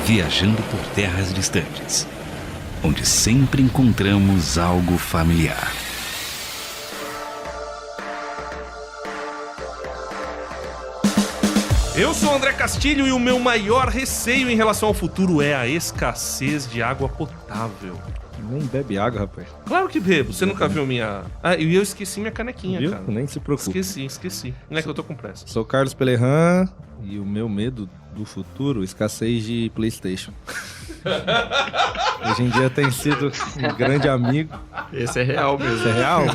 viajando por terras distantes, onde sempre encontramos algo familiar. Eu sou o André Castilho e o meu maior receio em relação ao futuro é a escassez de água potável. Nem bebe água, rapaz. Claro que bebo. Você nunca viu minha... Ah, e eu esqueci minha canequinha, Viu? cara. Nem se preocupe. Esqueci. Não é que eu tô com pressa. Sou Carlos Pelerran e o meu medo do futuro, escassez de PlayStation. Hoje em dia tem sido um grande amigo. Esse é real mesmo. Isso é real?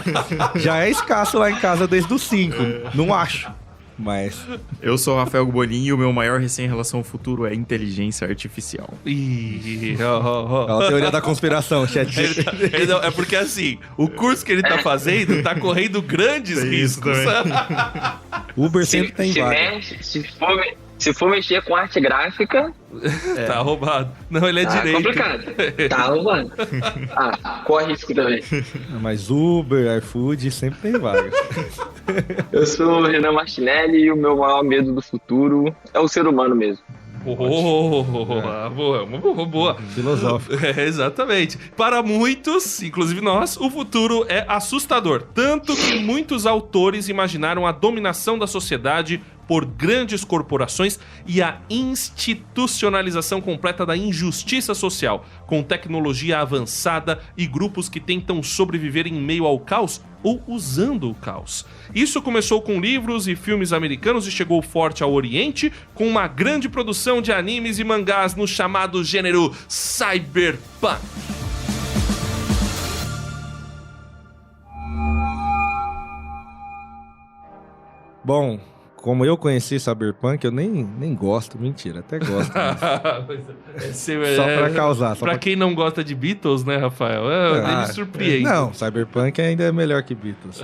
Já é escasso lá em casa desde os 5. Não acho. Mas Eu sou o Rafael Bonin e o meu maior receio em relação ao futuro é inteligência artificial. Ih, é a teoria da conspiração, chat. É porque assim, o curso que ele tá fazendo tá correndo grandes riscos. Uber sempre tem vaga. Se for mexer com arte gráfica, Tá roubado. Não, ele é tá direito. complicado. Tá roubando. Corre risco também. Mas Uber, iFood sempre tem vaga. Eu sou o Renan Martinelli e o meu maior medo do futuro é o ser humano mesmo. Boa. Filosófico. Exatamente. Para muitos, inclusive nós, o futuro é assustador. Tanto que muitos autores imaginaram a dominação da sociedade por grandes corporações e a institucionalização completa da injustiça social, com tecnologia avançada e grupos que tentam sobreviver em meio ao caos ou usando o caos. Isso começou com livros e filmes americanos e chegou forte ao Oriente, com uma grande produção de animes e mangás no chamado gênero cyberpunk. Bom, como eu conheci Cyberpunk, eu nem gosto. Mentira, até gosto. Só pra causar. Pra quem não gosta de Beatles, né, Rafael? Ele me surpreende. Não, Cyberpunk ainda é melhor que Beatles.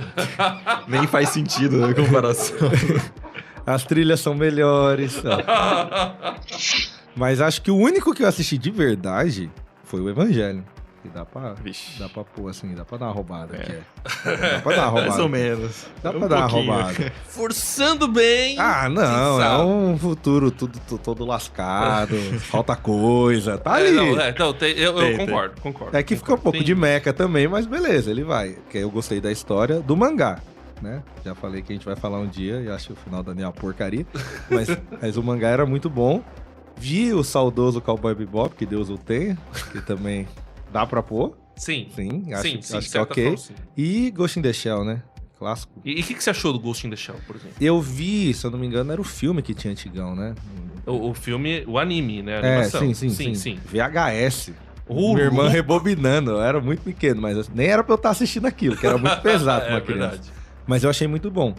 Nem faz sentido na comparação. As trilhas são melhores. Mas acho que o único que eu assisti de verdade foi o Evangelho. Que dá pra pôr assim, dá pra dar uma roubada. Dá pra dar uma roubada. Mais ou menos. Dá pra dar uma roubada. Forçando bem. Não, é um futuro todo lascado, falta coisa, tá ali. Eu concordo. É que fica um pouco de meca também, mas beleza, ele vai. Porque eu gostei da história do mangá, né? Já falei que a gente vai falar um dia e acho que o final da minha porcaria. Mas o mangá era muito bom. Vi o saudoso Cowboy Bebop, que Deus o tenha, que também dá pra pôr. Sim, acho que é ok. Forma, sim. E Ghost in the Shell, né? Clássico. E o que você achou do Ghost in the Shell, por exemplo? Eu vi, se eu não me engano, era o filme que tinha antigão, né? O filme, o anime, né? A animação. Sim. VHS. Minha irmã rebobinando, eu era muito pequeno, mas nem era pra eu estar assistindo aquilo, que era muito pesado pra uma criança. Verdade. Mas eu achei muito bom.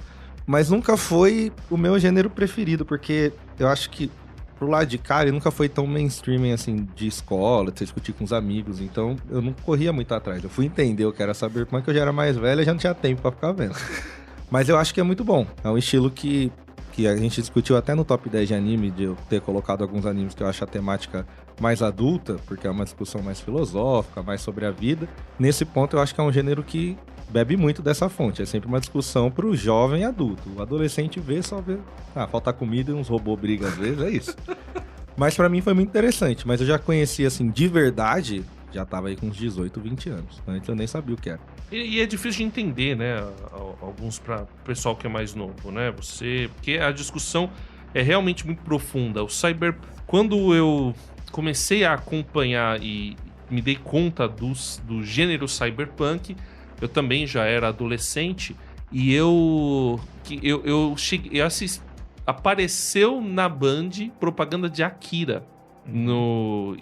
Mas nunca foi o meu gênero preferido, porque eu acho que pro lado de cá, ele nunca foi tão mainstream, assim, de escola, de você discutir com os amigos. Então, eu não corria muito atrás. Eu fui entender o que era Cyberpunk, eu já era mais velho e já não tinha tempo pra ficar vendo. Mas eu acho que é muito bom. É um estilo que a gente discutiu até no top 10 de anime, de eu ter colocado alguns animes que eu acho a temática mais adulta, porque é uma discussão mais filosófica, mais sobre a vida. Nesse ponto, eu acho que é um gênero que bebe muito dessa fonte. É sempre uma discussão pro jovem adulto. O adolescente só vê... falta comida e uns robôs brigam às vezes, é isso. Mas pra mim foi muito interessante. Mas eu já conheci, assim, de verdade, já tava aí com uns 18, 20 anos. Antes eu nem sabia o que era. E é difícil de entender, né? Alguns pra pessoal que é mais novo, né? Porque a discussão é realmente muito profunda. Quando eu comecei a acompanhar e me dei conta do gênero cyberpunk, eu também já era adolescente e eu assisti, apareceu na Band propaganda de Akira.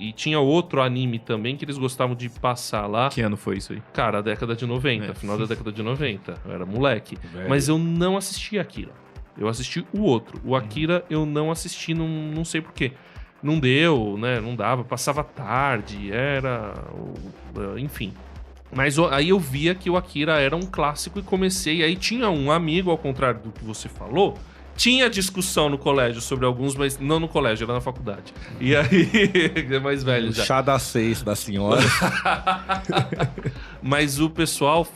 E tinha outro anime também que eles gostavam de passar lá. Que ano foi isso aí? Cara, a década de 90, final da década de 90. Eu era moleque. Velho. Mas eu não assisti Akira. Eu assisti o outro. O Akira eu não assisti, não sei porquê. Não deu, né? Não dava. Passava tarde, enfim. Mas aí eu via que o Akira era um clássico e comecei. Aí tinha um amigo, ao contrário do que você falou, tinha discussão no colégio sobre alguns, mas não no colégio, era na faculdade. E aí, é mais velho já. O chá das 6 da senhora. Mas o pessoal...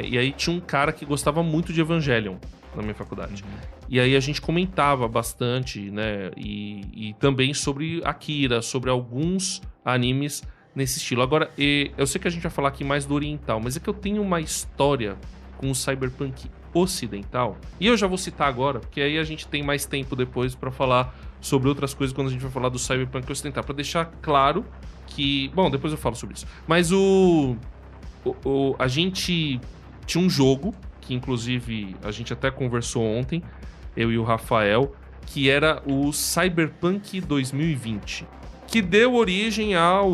E aí tinha um cara que gostava muito de Evangelion na minha faculdade. E aí a gente comentava bastante, né? E também sobre Akira, sobre alguns animes nesse estilo. Agora, eu sei que a gente vai falar aqui mais do oriental, mas é que eu tenho uma história com o cyberpunk ocidental. E eu já vou citar agora, porque aí a gente tem mais tempo depois pra falar sobre outras coisas quando a gente vai falar do cyberpunk ocidental. Pra deixar claro que... Bom, depois eu falo sobre isso. Mas a gente tinha um jogo, que inclusive a gente até conversou ontem, eu e o Rafael, que era o Cyberpunk 2020. Que deu origem ao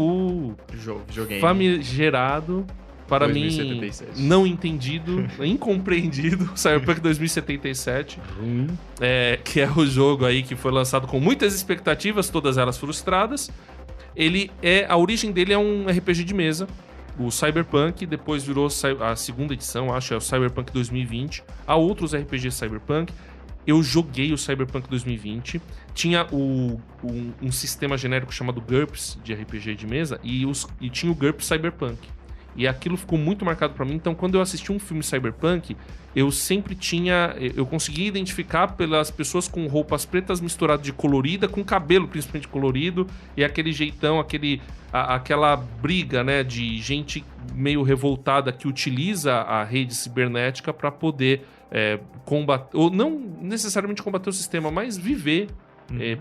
Joguei. famigerado... Para 2077. mim, não entendido, incompreendido, Cyberpunk 2077, que é o jogo aí que foi lançado com muitas expectativas, todas elas frustradas. A origem dele é um RPG de mesa, o Cyberpunk, depois virou a segunda edição, acho, é o Cyberpunk 2020. Há outros RPGs Cyberpunk. Eu joguei o Cyberpunk 2020. Tinha um sistema genérico chamado GURPS, de RPG de mesa, e tinha o GURPS Cyberpunk. E aquilo ficou muito marcado pra mim. Então, quando eu assisti um filme cyberpunk, eu sempre eu conseguia identificar pelas pessoas com roupas pretas misturadas de colorida, com cabelo principalmente colorido, e aquele jeitão, aquela briga, né, de gente meio revoltada que utiliza a rede cibernética pra poder combater, ou não necessariamente combater o sistema, mas viver,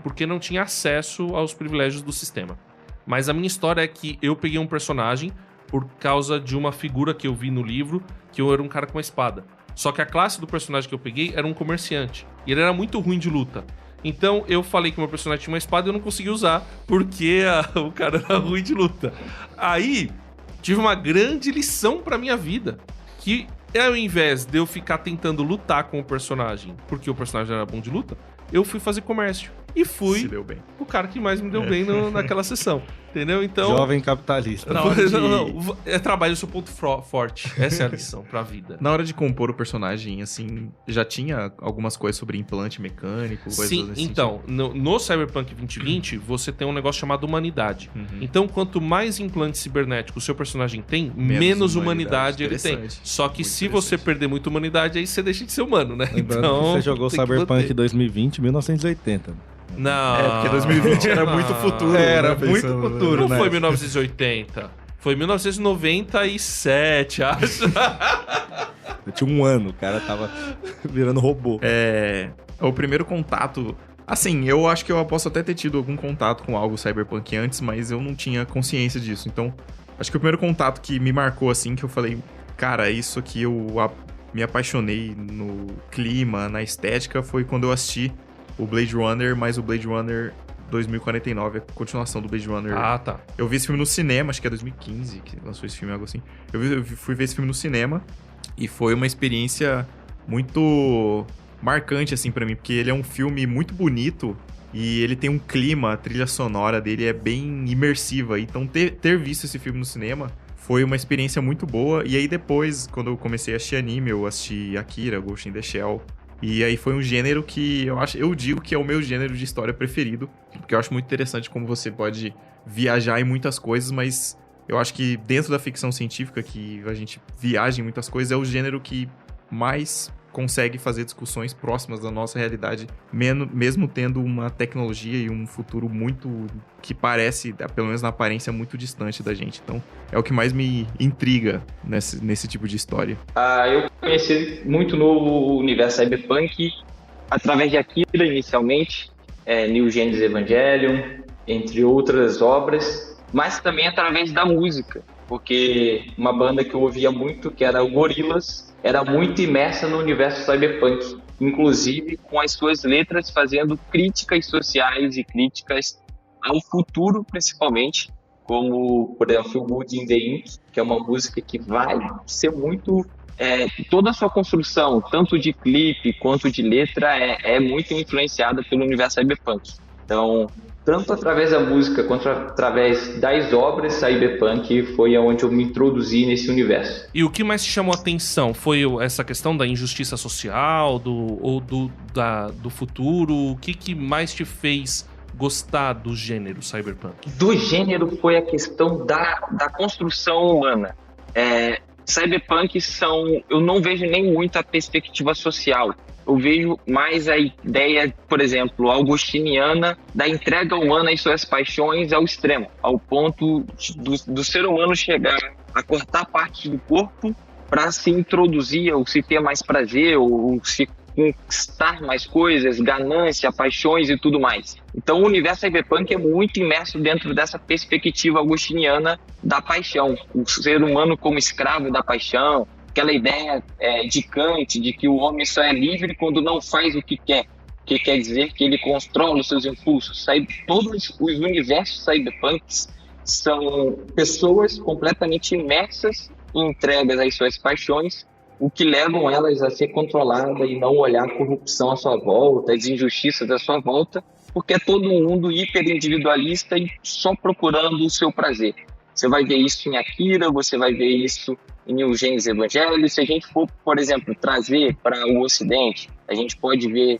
porque não tinha acesso aos privilégios do sistema. Mas a minha história é que eu peguei um personagem por causa de uma figura que eu vi no livro, que eu era um cara com uma espada. Só que a classe do personagem que eu peguei era um comerciante. E ele era muito ruim de luta. Então eu falei que o meu personagem tinha uma espada e eu não consegui usar, porque o cara era ruim de luta. Aí, tive uma grande lição pra minha vida. Que ao invés de eu ficar tentando lutar com o personagem, porque o personagem era bom de luta, eu fui fazer comércio. E fui Se deu bem. o cara que mais me deu bem naquela sessão. Entendeu? Então... Jovem capitalista. Na hora de- Não. Trabalho o seu ponto forte. Essa é a lição pra vida. Na hora de compor o personagem, assim, já tinha algumas coisas sobre implante mecânico, coisas Sim, nesse então, no Cyberpunk 2020, você tem um negócio chamado humanidade. Uhum. Então, quanto mais implante cibernético o seu personagem tem, menos humanidade ele tem. Interessante. Só que Muito se você interessante. perder muito humanidade, aí você deixa de ser humano, né? Lembrando que você jogou tem que Cyberpunk manter. 2020 em 1980. Não. É, porque 2020 era muito futuro. Era né, muito pensando, futuro, Não né? foi 1980. Foi 1997, acho. Eu tinha um ano, o cara tava virando robô. O primeiro contato... Assim, eu acho que eu posso até ter tido algum contato com algo cyberpunk antes, mas eu não tinha consciência disso. Então, acho que o primeiro contato que me marcou, assim, que eu falei... Cara, isso aqui me apaixonei no clima, na estética, foi quando eu assisti o Blade Runner, mas o Blade Runner 2049, a continuação do Blade Runner. Ah, tá. Eu vi esse filme no cinema, acho que é 2015 que lançou esse filme, algo assim. Eu fui ver esse filme no cinema e foi uma experiência muito marcante, assim, pra mim, porque ele é um filme muito bonito e ele tem um clima, a trilha sonora dele é bem imersiva. Então, ter visto esse filme no cinema foi uma experiência muito boa. E aí, depois, quando eu comecei a assistir anime, eu assisti Akira, Ghost in the Shell. E aí foi um gênero que eu digo que é o meu gênero de história preferido, porque eu acho muito interessante como você pode viajar em muitas coisas, mas eu acho que dentro da ficção científica, que a gente viaja em muitas coisas, é o gênero que mais consegue fazer discussões próximas da nossa realidade, mesmo tendo uma tecnologia e um futuro muito que parece, pelo menos na aparência, muito distante da gente. Então, é o que mais me intriga nesse tipo de história. Eu conheci muito no universo cyberpunk através de Akira, inicialmente, New Genesis Evangelion, entre outras obras, mas também através da música, porque uma banda que eu ouvia muito, que era o Gorillaz, era muito imersa no universo cyberpunk, inclusive com as suas letras fazendo críticas sociais e críticas ao futuro, principalmente, como, por exemplo, o Wood in the Ink, que é uma música que vai ser muito... toda a sua construção, tanto de clipe quanto de letra, é muito influenciada pelo universo cyberpunk. Então, tanto através da música quanto através das obras cyberpunk foi onde eu me introduzi nesse universo. E o que mais te chamou a atenção? Foi essa questão da injustiça social, do futuro? O que mais te fez gostar do gênero cyberpunk? Do gênero foi a questão da construção humana. Cyberpunk eu não vejo nem muito a perspectiva social. Eu vejo mais a ideia, por exemplo, augustiniana da entrega humana às suas paixões ao extremo, ao ponto do ser humano chegar a cortar partes do corpo para se introduzir, ou se ter mais prazer, ou se conquistar mais coisas, ganância, paixões e tudo mais. Então o universo cyberpunk é muito imerso dentro dessa perspectiva augustiniana da paixão, o ser humano como escravo da paixão, aquela ideia de Kant, de que o homem só é livre quando não faz o que quer dizer que ele controla os seus impulsos. Todos os universos cyberpunks são pessoas completamente imersas e entregas às suas paixões, o que levam elas a ser controladas e não olhar a corrupção à sua volta, as injustiças à sua volta, porque é todo mundo hiperindividualista e só procurando o seu prazer. Você vai ver isso em Akira, você vai ver isso em New Genesis Evangelion. Se a gente for, por exemplo, trazer para o Ocidente, a gente pode ver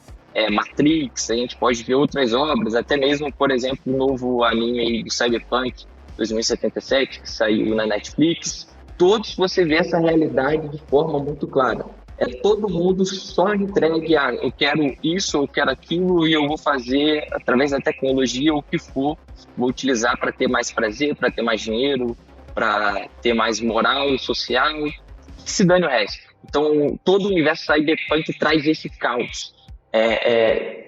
Matrix, a gente pode ver outras obras, até mesmo, por exemplo, o novo anime aí do Cyberpunk 2077, que saiu na Netflix. Todos você vê essa realidade de forma muito clara. É todo mundo só entregue a eu quero isso, eu quero aquilo e eu vou fazer através da tecnologia o que for, vou utilizar para ter mais prazer, para ter mais dinheiro, para ter mais moral social, que se dane o resto. Então todo o universo cyberpunk traz esse caos.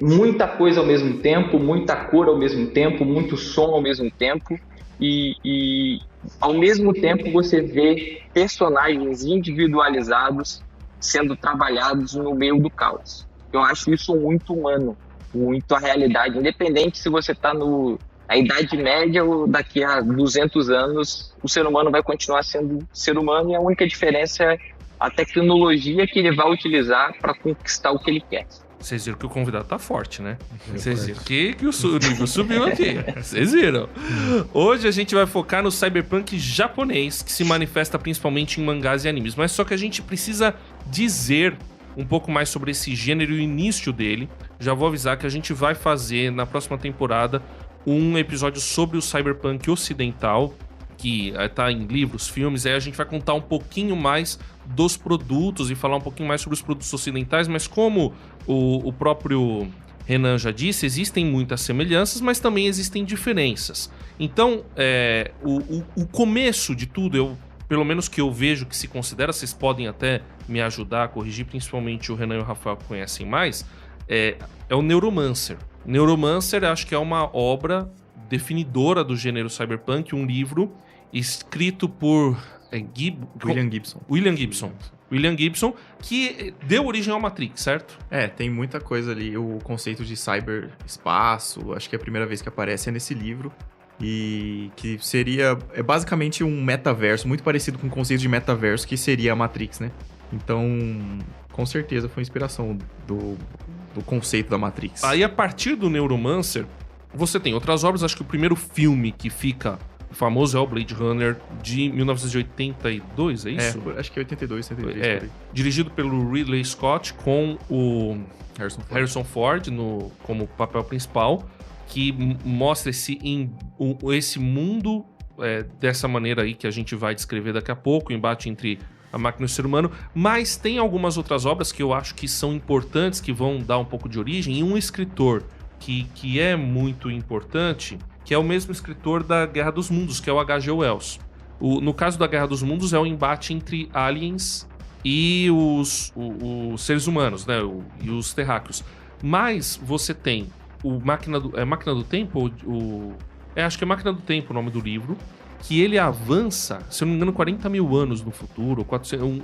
Muita coisa ao mesmo tempo, muita cor ao mesmo tempo, muito som ao mesmo tempo e ao mesmo tempo você vê personagens individualizados sendo trabalhados no meio do caos. Eu acho isso muito humano, muito a realidade. Independente se você está na Idade Média ou daqui a 200 anos, o ser humano vai continuar sendo ser humano e a única diferença é a tecnologia que ele vai utilizar para conquistar o que ele quer. Vocês viram que o convidado tá forte, né? Vocês viram que o nível subiu aqui. Vocês viram. Hoje a gente vai focar no cyberpunk japonês, que se manifesta principalmente em mangás e animes. Mas só que a gente precisa dizer um pouco mais sobre esse gênero e o início dele. Já vou avisar que a gente vai fazer, na próxima temporada, um episódio sobre o cyberpunk ocidental, que tá em livros, filmes. Aí a gente vai contar um pouquinho mais dos produtos e falar um pouquinho mais sobre os produtos ocidentais, mas como o próprio Renan já disse, existem muitas semelhanças, mas também existem diferenças. Então, o começo de tudo, pelo menos que eu vejo que se considera, vocês podem até me ajudar a corrigir, principalmente o Renan e o Rafael que conhecem mais, é o Neuromancer. Neuromancer acho que é uma obra definidora do gênero cyberpunk, um livro escrito por William Gibson, que deu origem ao Matrix, certo? Tem muita coisa ali. O conceito de cyberespaço, acho que a primeira vez que aparece é nesse livro. E que é basicamente um metaverso, muito parecido com o conceito de metaverso, que seria a Matrix, né? Então, com certeza foi inspiração do conceito da Matrix. Aí, a partir do Neuromancer, você tem outras obras. Acho que o primeiro filme que fica famoso é o Blade Runner de 1982, é isso? Acho que é 82, 83. Dirigido pelo Ridley Scott com o Harrison Ford como papel principal, que mostra esse mundo dessa maneira aí que a gente vai descrever daqui a pouco, o embate entre a máquina e o ser humano, mas tem algumas outras obras que eu acho que são importantes, que vão dar um pouco de origem, e um escritor que é muito importante, que é o mesmo escritor da Guerra dos Mundos, que é o H.G. Wells. No caso da Guerra dos Mundos, é um embate entre aliens e os seres humanos, né? E os terráqueos. Mas você tem Máquina do Tempo? Acho que é Máquina do Tempo o nome do livro, que ele avança, se eu não me engano, 40 mil anos no futuro,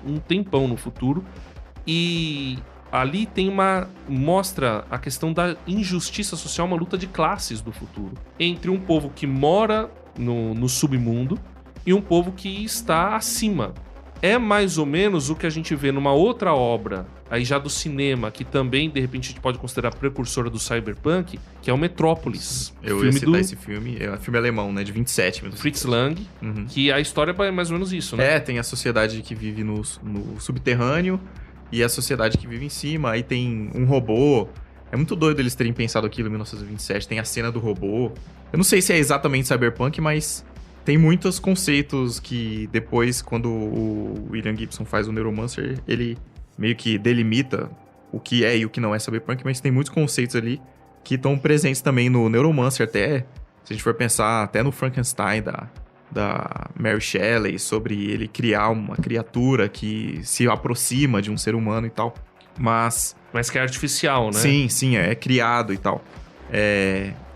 um tempão no futuro, e ali mostra a questão da injustiça social, uma luta de classes do futuro, entre um povo que mora no submundo e um povo que está acima. É mais ou menos o que a gente vê numa outra obra, aí já do cinema, que também, de repente, a gente pode considerar precursora do cyberpunk, que é o Metrópolis. Eu ia citar esse filme, é um filme alemão, né, de 27. Fritz Lang, que a história é mais ou menos isso, né? Tem a sociedade que vive no subterrâneo e a sociedade que vive em cima, aí tem um robô. É muito doido eles terem pensado aquilo em 1927, tem a cena do robô. Eu não sei se é exatamente cyberpunk, mas tem muitos conceitos que depois, quando o William Gibson faz o Neuromancer, ele meio que delimita o que é e o que não é cyberpunk, mas tem muitos conceitos ali que estão presentes também no Neuromancer, até, se a gente for pensar, até no Frankenstein da Mary Shelley, sobre ele criar uma criatura que se aproxima de um ser humano e tal. Mas que é artificial, né? Sim, é criado e tal.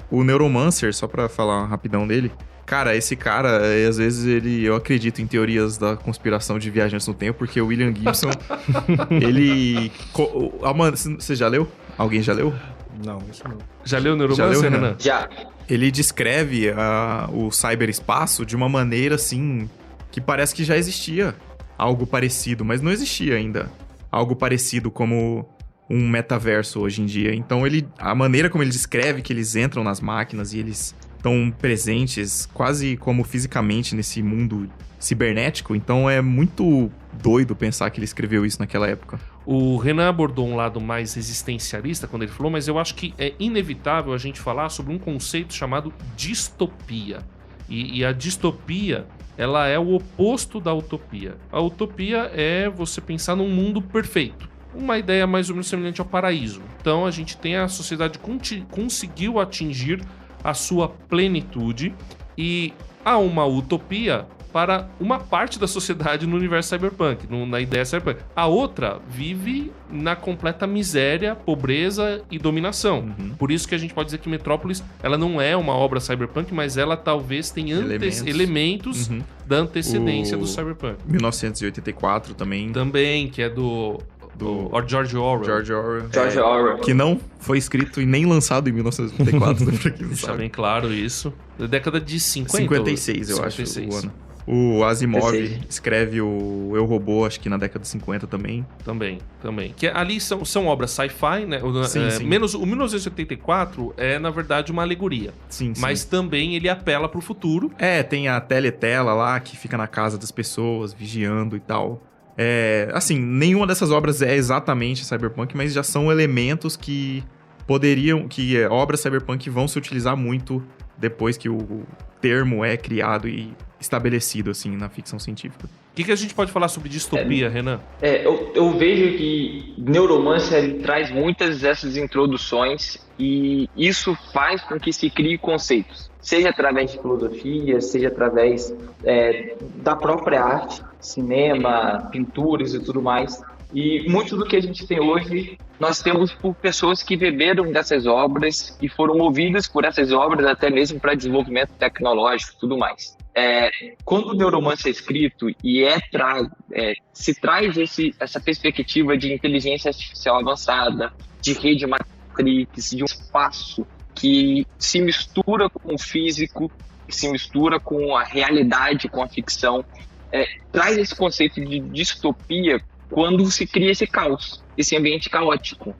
O Neuromancer, só pra falar rapidão dele, cara, esse cara, às vezes eu acredito em teorias da conspiração de viajantes no tempo, porque o William Gibson, ele... Você já leu? Alguém já leu? Não, isso não. Já leu o Neuromancer, Renan? Já. Ele descreve o cyberespaço de uma maneira, assim, que parece que já existia algo parecido, mas não existia ainda algo parecido como um metaverso hoje em dia. Então, a maneira como ele descreve que eles entram nas máquinas e eles estão presentes quase como fisicamente nesse mundo cibernético, então é muito doido pensar que ele escreveu isso naquela época. O Renan abordou um lado mais existencialista quando ele falou, mas eu acho que é inevitável a gente falar sobre um conceito chamado distopia. E a distopia, ela é o oposto da utopia. A utopia é você pensar num mundo perfeito. Uma ideia mais ou menos semelhante ao paraíso. Então a gente tem a sociedade conseguiu atingir a sua plenitude e há uma utopia para uma parte da sociedade no universo cyberpunk, na ideia cyberpunk. A outra vive na completa miséria, pobreza e dominação. Por isso que a gente pode dizer que Metrópolis, ela não é uma obra cyberpunk, mas ela talvez tenha elementos da antecedência do cyberpunk. 1984 também. Também, que é do George Orwell. George Orwell. George Orwell. Que não foi escrito e nem lançado em 1984, né, pra quem não Deixa sabe. bem claro isso. Da década de 50. 56, eu acho, o ano. O Asimov escreve o Eu, Robô, acho que na década de 50 também. Também. Que ali são obras sci-fi, né? Sim. Menos o 1984 é, na verdade, uma alegoria. Sim. Mas também ele apela pro futuro. Tem a teletela lá, que fica na casa das pessoas, vigiando e tal. Assim, nenhuma dessas obras é exatamente cyberpunk, mas já são elementos que obras cyberpunk vão se utilizar muito depois que o termo é criado e estabelecido, assim, na ficção científica. O que a gente pode falar sobre distopia, Renan? Eu vejo que Neuromancer ele traz muitas dessas introduções e isso faz com que se crie conceitos, seja através de filosofia, seja através da própria arte, cinema, pinturas e tudo mais. E muito do que a gente tem hoje, nós temos por pessoas que beberam dessas obras e foram movidas por essas obras até mesmo para desenvolvimento tecnológico e tudo mais. Quando o Neuromancer é escrito e se traz essa perspectiva de inteligência artificial avançada, de rede matrix, de um espaço que se mistura com o físico, que se mistura com a realidade, com a ficção, traz esse conceito de distopia quando se cria esse caos, esse ambiente caótico,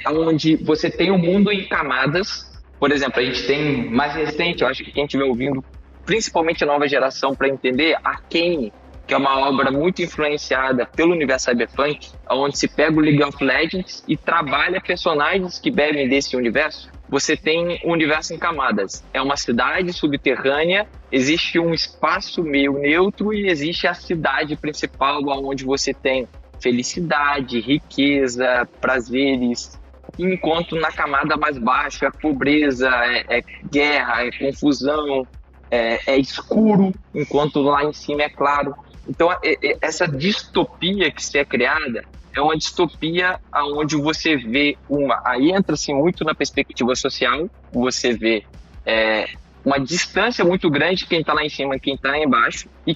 onde você tem o mundo em camadas. Por exemplo, a gente tem mais recente, eu acho que quem estiver ouvindo, principalmente a nova geração, para entender, Arcane, que é uma obra muito influenciada pelo universo cyberpunk, onde se pega o League of Legends e trabalha personagens que bebem desse universo. Você tem um universo em camadas. É uma cidade subterrânea, existe um espaço meio neutro e existe a cidade principal, onde você tem felicidade, riqueza, prazeres, enquanto na camada mais baixa é pobreza, guerra, é confusão, é escuro, enquanto lá em cima é claro. Então, essa distopia que se é criada é uma distopia onde você vê aí entra-se muito na perspectiva social, você vê uma distância muito grande, quem está lá em cima e quem está lá embaixo, e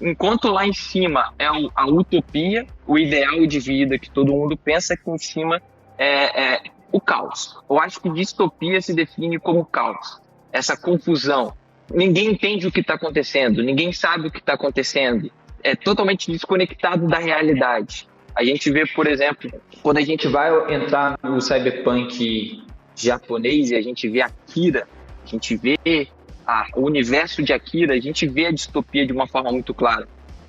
enquanto lá em cima é a utopia, o ideal de vida que todo mundo pensa, que em cima é o caos. Eu acho que distopia se define como caos, essa confusão. Ninguém entende o que está acontecendo, ninguém sabe o que está acontecendo, é totalmente desconectado da realidade. A gente vê, por exemplo, quando a gente vai entrar no cyberpunk japonês e a gente vê Akira, a gente vê o universo de Akira, a gente vê a distopia de uma forma muito clara.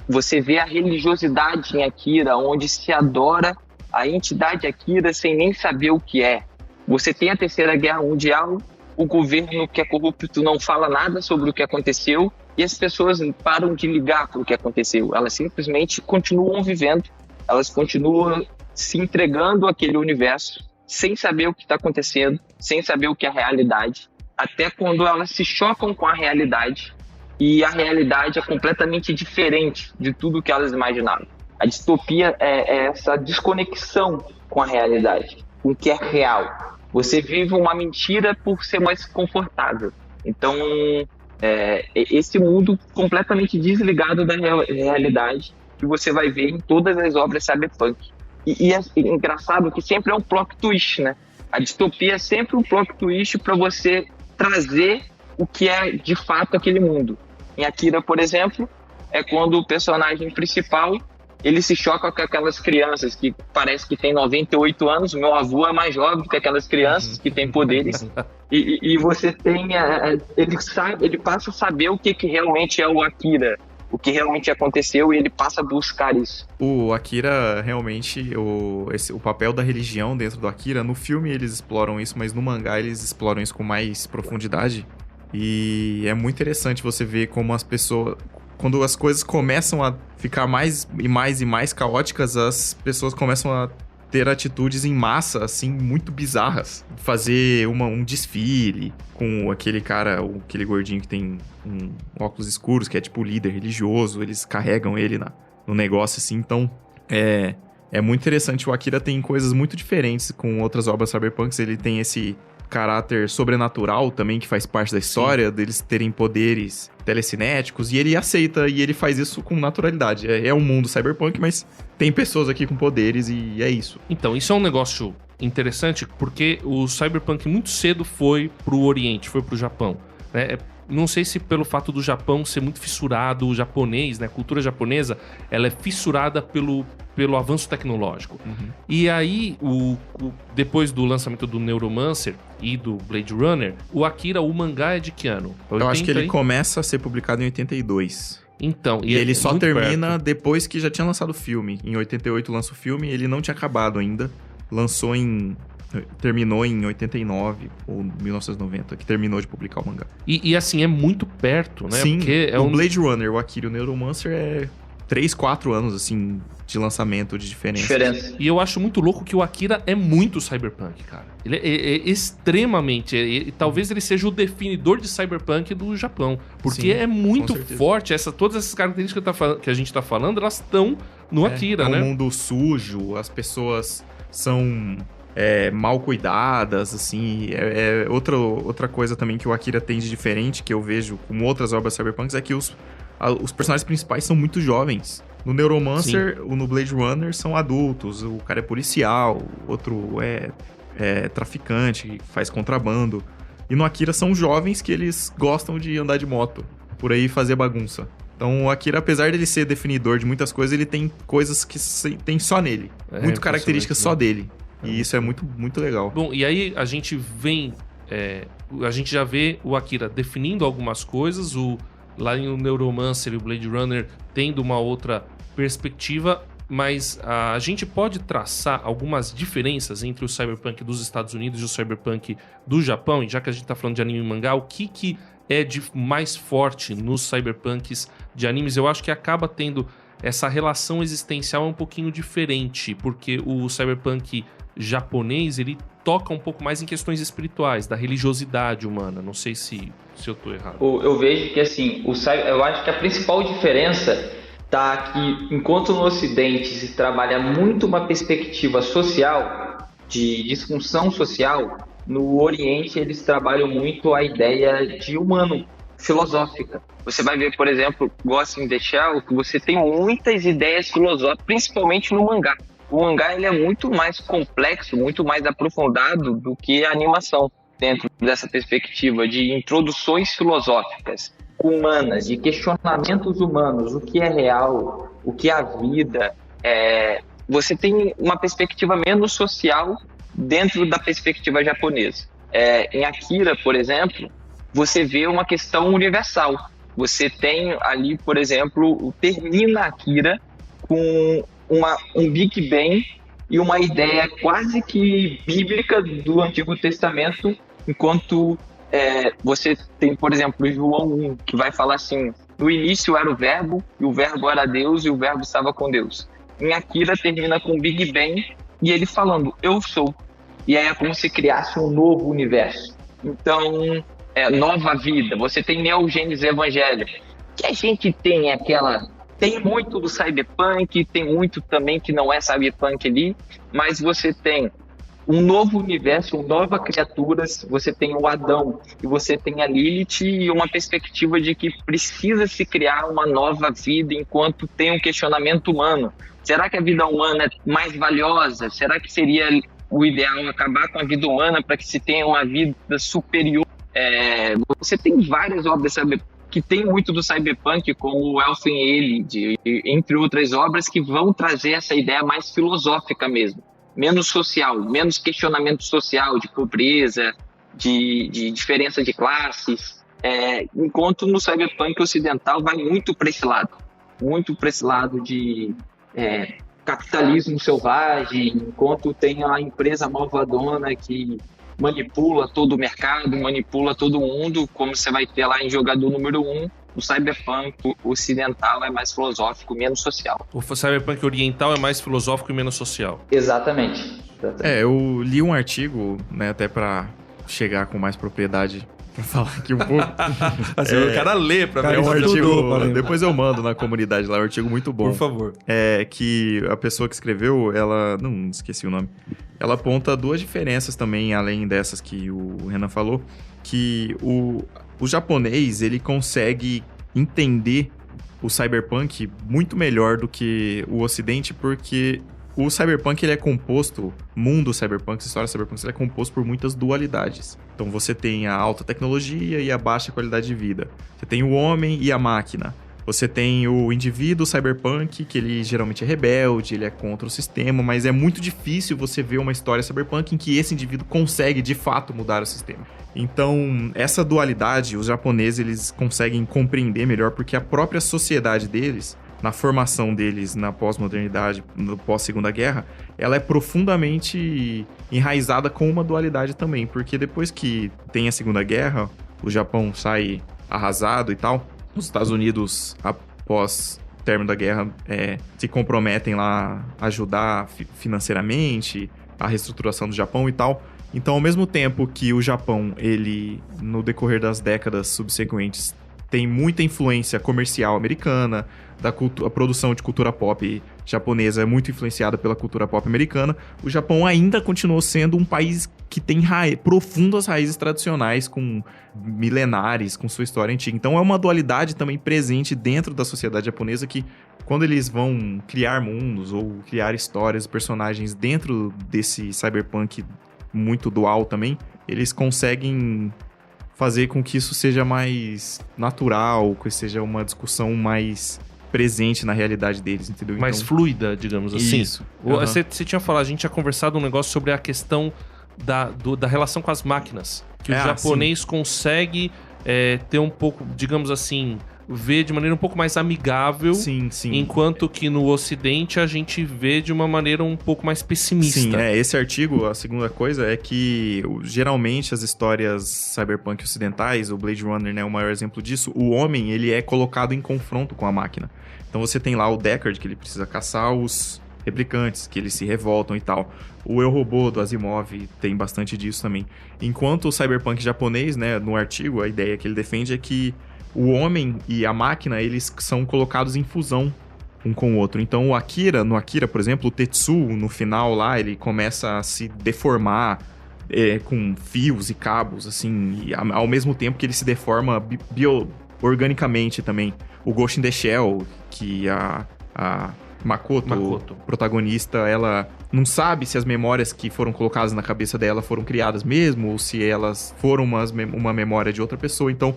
Você vê a religiosidade em Akira, onde se adora a entidade Akira sem nem saber o que é. Você tem a Terceira Guerra Mundial, o governo que é corrupto não fala nada sobre o que aconteceu e as pessoas param de ligar para o que aconteceu. Elas simplesmente continuam vivendo, elas continuam se entregando àquele universo, sem saber o que está acontecendo, sem saber o que é a realidade, até quando elas se chocam com a realidade, e a realidade é completamente diferente de tudo que elas imaginavam. A distopia é essa desconexão com a realidade, com o que é real. Você vive uma mentira por ser mais confortável. Então, esse mundo completamente desligado da realidade que você vai ver em todas as obras cyberpunk. E é engraçado que sempre é um plot twist, né? A distopia é sempre um plot twist para você trazer o que é de fato aquele mundo. Em Akira, por exemplo, é quando o personagem principal ele se choca com aquelas crianças que parece que tem 98 anos, meu avô é mais jovem que aquelas crianças que têm poderes, e você tem, ele passa a saber o que realmente é o Akira, o que realmente aconteceu, e ele passa a buscar isso. O Akira, realmente, o papel da religião dentro do Akira, no filme eles exploram isso, mas no mangá eles exploram isso com mais profundidade, e é muito interessante você ver como as pessoas... Quando as coisas começam a ficar mais e mais caóticas, as pessoas começam a ter atitudes em massa, assim, muito bizarras. Fazer um desfile com aquele cara, aquele gordinho que tem óculos escuros, que é tipo o líder religioso, eles carregam ele no negócio, assim. Então, é muito interessante. O Akira tem coisas muito diferentes com outras obras cyberpunks. Ele tem esse caráter sobrenatural também, que faz parte da história, deles terem poderes telecinéticos, e ele aceita, e ele faz isso com naturalidade. É um mundo cyberpunk, mas tem pessoas aqui com poderes, e é isso. Então, isso é um negócio interessante, porque o cyberpunk muito cedo foi pro Oriente, foi pro Japão, né? Não sei se pelo fato do Japão ser muito fissurado, o japonês, né? A cultura japonesa, ela é fissurada pelo avanço tecnológico. Uhum. E aí, depois do lançamento do Neuromancer e do Blade Runner, o Akira, o mangá é de que ano? Eu acho que ele começa a ser publicado em 82. Então, e ele só termina perto. Depois que já tinha lançado o filme. Em 88 lança o filme, ele não tinha acabado ainda. Terminou em 89 ou 1990, que terminou de publicar o mangá. E assim, é muito perto, né? Sim, porque o Blade Runner, o Akira e o Neuromancer é 3, 4 anos, assim, de lançamento, de diferença. E eu acho muito louco que o Akira é muito cyberpunk, cara. Ele é extremamente... talvez ele seja o definidor de cyberpunk do Japão. Porque Sim, é muito com certeza. forte. Todas essas características que a gente tá falando, elas estão no Akira, né? É um mundo sujo, as pessoas são... mal cuidadas, assim. Outra coisa também que o Akira tem de diferente, que eu vejo com outras obras cyberpunks, é que os personagens principais são muito jovens. No Neuromancer, no Blade Runner, são adultos. O cara é policial, o outro é traficante, faz contrabando. E no Akira são jovens que eles gostam de andar de moto, por aí fazer bagunça. Então o Akira, apesar dele ser definidor de muitas coisas, ele tem coisas que tem só nele. Muito características só dele. E isso é muito, muito legal. Bom, e aí a gente a gente já vê o Akira definindo algumas coisas, lá em o Neuromancer e o Blade Runner tendo uma outra perspectiva, mas a gente pode traçar algumas diferenças entre o cyberpunk dos Estados Unidos e o cyberpunk do Japão, e já que a gente tá falando de anime e mangá, o que é de mais forte nos cyberpunks de animes? Eu acho que acaba tendo essa relação existencial um pouquinho diferente, porque o cyberpunk japonês, ele toca um pouco mais em questões espirituais, da religiosidade humana. Não sei se eu tô errado. Eu vejo que, assim, eu acho que a principal diferença tá que, enquanto no Ocidente se trabalha muito uma perspectiva social, de disfunção social, no Oriente eles trabalham muito a ideia de humano, filosófica. Você vai ver, por exemplo, Ghost in the Shell, que você tem muitas ideias filosóficas, principalmente no mangá. O mangá ele é muito mais complexo, muito mais aprofundado do que a animação, dentro dessa perspectiva de introduções filosóficas humanas, de questionamentos humanos, o que é real, o que é a vida. Você tem uma perspectiva menos social dentro da perspectiva japonesa. Em Akira, por exemplo, você vê uma questão universal. Você tem ali, por exemplo, termina Akira com um Big Bang e uma ideia quase que bíblica do Antigo Testamento, enquanto você tem, por exemplo, João 1, que vai falar assim: No início era o verbo, e o verbo era Deus, e o verbo estava com Deus. Em Akira termina com Big Bang, e ele falando, eu sou. E aí é como se criasse um novo universo. Então, nova vida. Você tem Neo Genesis Evangelion. Que a gente tem tem muito do cyberpunk, tem muito também que não é cyberpunk ali, mas você tem um novo universo, novas criaturas, você tem o Adão e você tem a Lilith e uma perspectiva de que precisa se criar uma nova vida enquanto tem um questionamento humano. Será que a vida humana é mais valiosa? Será que seria o ideal acabar com a vida humana para que se tenha uma vida superior? Você tem várias obras que tem muito do cyberpunk, como o Elfen Lied, entre outras obras, que vão trazer essa ideia mais filosófica mesmo, menos social, menos questionamento social, de pobreza, de diferença de classes, enquanto no cyberpunk ocidental vai muito para esse lado de capitalismo selvagem, enquanto tem a empresa malvadona que manipula todo o mercado, manipula todo mundo, como você vai ter lá em Jogador Número 1, o cyberpunk ocidental é mais filosófico, menos social. O cyberpunk oriental é mais filosófico e menos social. Exatamente. Eu li um artigo, né, até pra chegar com mais propriedade pra falar aqui um pouco. Assim, o cara lê pra É ver um se artigo, depois eu mando na comunidade lá, é um artigo muito bom. Por favor. Que a pessoa que escreveu, ela... Não esqueci o nome. Ela aponta duas diferenças também, além dessas que o Renan falou, que o japonês, ele consegue entender o cyberpunk muito melhor do que o ocidente, porque o cyberpunk, ele é composto, mundo cyberpunk, história cyberpunk, ele é composto por muitas dualidades. Então você tem a alta tecnologia e a baixa qualidade de vida. Você tem o homem e a máquina. Você tem o indivíduo cyberpunk, que ele geralmente é rebelde, ele é contra o sistema, mas é muito difícil você ver uma história cyberpunk em que esse indivíduo consegue, de fato, mudar o sistema. Então, essa dualidade, os japoneses, eles conseguem compreender melhor, porque a própria sociedade deles, na formação deles na pós-modernidade, no pós-segunda guerra, ela é profundamente enraizada com uma dualidade também, porque depois que tem a segunda guerra, o Japão sai arrasado e tal, os Estados Unidos, após o término da guerra, se comprometem lá a ajudar financeiramente a reestruturação do Japão e tal. Então, ao mesmo tempo que o Japão, ele, no decorrer das décadas subsequentes, tem muita influência comercial americana, a produção de cultura pop japonesa é muito influenciada pela cultura pop americana, o Japão ainda continuou sendo um país que tem profundas raízes tradicionais, com milenares, com sua história antiga. Então é uma dualidade também presente dentro da sociedade japonesa que, quando eles vão criar mundos ou criar histórias, personagens dentro desse cyberpunk muito dual também, eles conseguem fazer com que isso seja mais natural, que seja uma discussão mais presente na realidade deles, entendeu? Mais então, fluida, digamos assim. Isso. Você tinha falado, a gente tinha conversado um negócio sobre a questão da relação com as máquinas. Que o japonês consegue ter um pouco, digamos assim, ver de maneira um pouco mais amigável. Sim. Enquanto que no Ocidente a gente vê de uma maneira um pouco mais pessimista. Sim, esse artigo, a segunda coisa é que geralmente as histórias cyberpunk ocidentais, o Blade Runner, né, é o maior exemplo disso, o homem, ele é colocado em confronto com a máquina. Então você tem lá o Deckard, que ele precisa caçar os replicantes, que eles se revoltam e tal. O Eu, Robô, do Asimov, tem bastante disso também. Enquanto o cyberpunk japonês, né, no artigo, a ideia que ele defende é que o homem e a máquina, eles são colocados em fusão um com o outro. Então, no Akira, por exemplo, o Tetsu, no final lá, ele começa a se deformar com fios e cabos, assim, e ao mesmo tempo que ele se deforma organicamente também. O Ghost in the Shell, que a Makoto, protagonista, ela não sabe se as memórias que foram colocadas na cabeça dela foram criadas mesmo, ou se elas foram uma memória de outra pessoa. Então,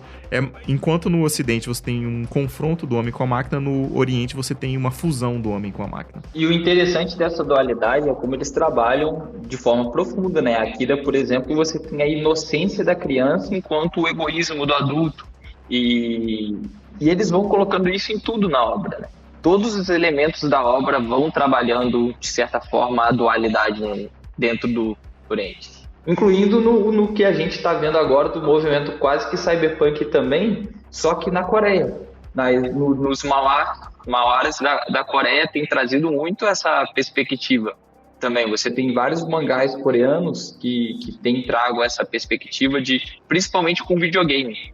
enquanto no Ocidente você tem um confronto do homem com a máquina, no Oriente você tem uma fusão do homem com a máquina. E o interessante dessa dualidade é como eles trabalham de forma profunda, né? Akira, por exemplo, você tem a inocência da criança enquanto o egoísmo do adulto. E eles vão colocando isso em tudo na obra, né? Todos os elementos da obra vão trabalhando, de certa forma, a dualidade dentro do Oriente. Incluindo no que a gente está vendo agora do movimento quase que cyberpunk também, só que na Coreia. nos manhwas da Coreia tem trazido muito essa perspectiva também. Você tem vários mangás coreanos que têm trago essa perspectiva principalmente com videogame.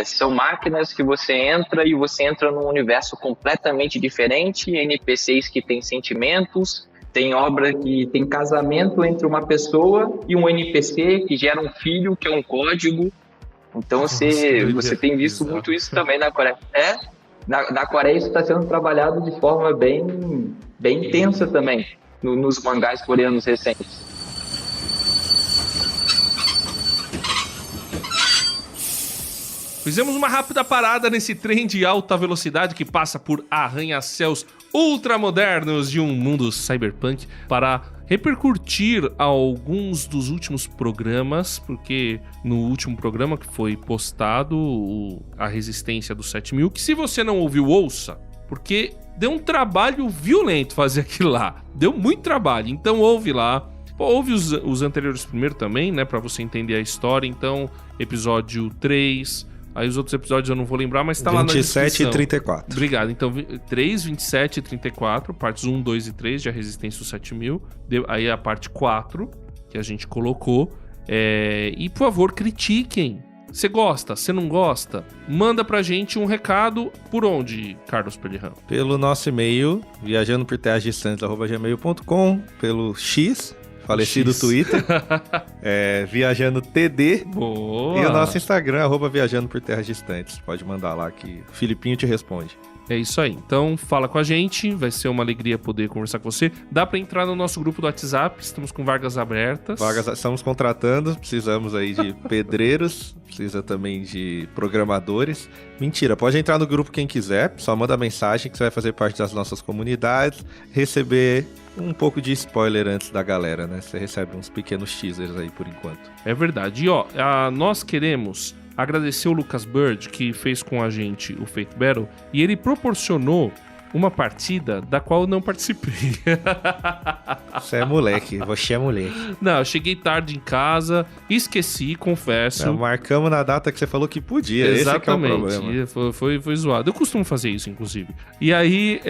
São máquinas que você entra num universo completamente diferente, NPCs que têm sentimentos, tem obra que tem casamento entre uma pessoa e um NPC que gera um filho, que é um código. Então você tem visto muito isso também na Coreia. Na Coreia isso está sendo trabalhado de forma bem intensa também, nos mangás coreanos recentes. Fizemos uma rápida parada nesse trem de alta velocidade que passa por arranha-céus ultramodernos de um mundo cyberpunk para repercutir alguns dos últimos programas, porque no último programa que foi postado, a Resistência do 7000, que se você não ouviu, ouça, porque deu um trabalho violento fazer aquilo lá. Deu muito trabalho, então ouve lá. Ouve os anteriores primeiro também, né, pra você entender a história. Então, episódio 3... Aí os outros episódios eu não vou lembrar, mas tá lá na descrição. 27 e 34. Obrigado. Então, 3, 27 e 34, partes 1, 2 e 3 de A Resistência do 7000. Aí a parte 4, que a gente colocou. E, por favor, critiquem. Você gosta? Você não gosta? Manda pra gente um recado. Por onde, Carlos Pelirran? Pelo nosso e-mail, viajandoporterrasdistantes@gmail.com, pelo X... falecido Twitter, Viajando TD. Boa. E o nosso Instagram, @Viajando por Terras Distantes. Pode mandar lá que o Filipinho te responde. É isso aí. Então, fala com a gente. Vai ser uma alegria poder conversar com você. Dá pra entrar no nosso grupo do WhatsApp. Estamos com vagas abertas. Estamos contratando. Precisamos aí de pedreiros. Precisa também de programadores. Mentira, pode entrar no grupo quem quiser. Só manda mensagem que você vai fazer parte das nossas comunidades. Receber um pouco de spoiler antes da galera, né? Você recebe uns pequenos teasers aí por enquanto. É verdade. E nós queremos agradecer o Lucas Bird, que fez com a gente o Fate Battle, e ele proporcionou uma partida da qual eu não participei. Você é moleque. Não, eu cheguei tarde em casa, esqueci, confesso. Marcamos na data que você falou que podia. Exatamente. Esse é que é o problema. Foi zoado. Eu costumo fazer isso, inclusive. E aí,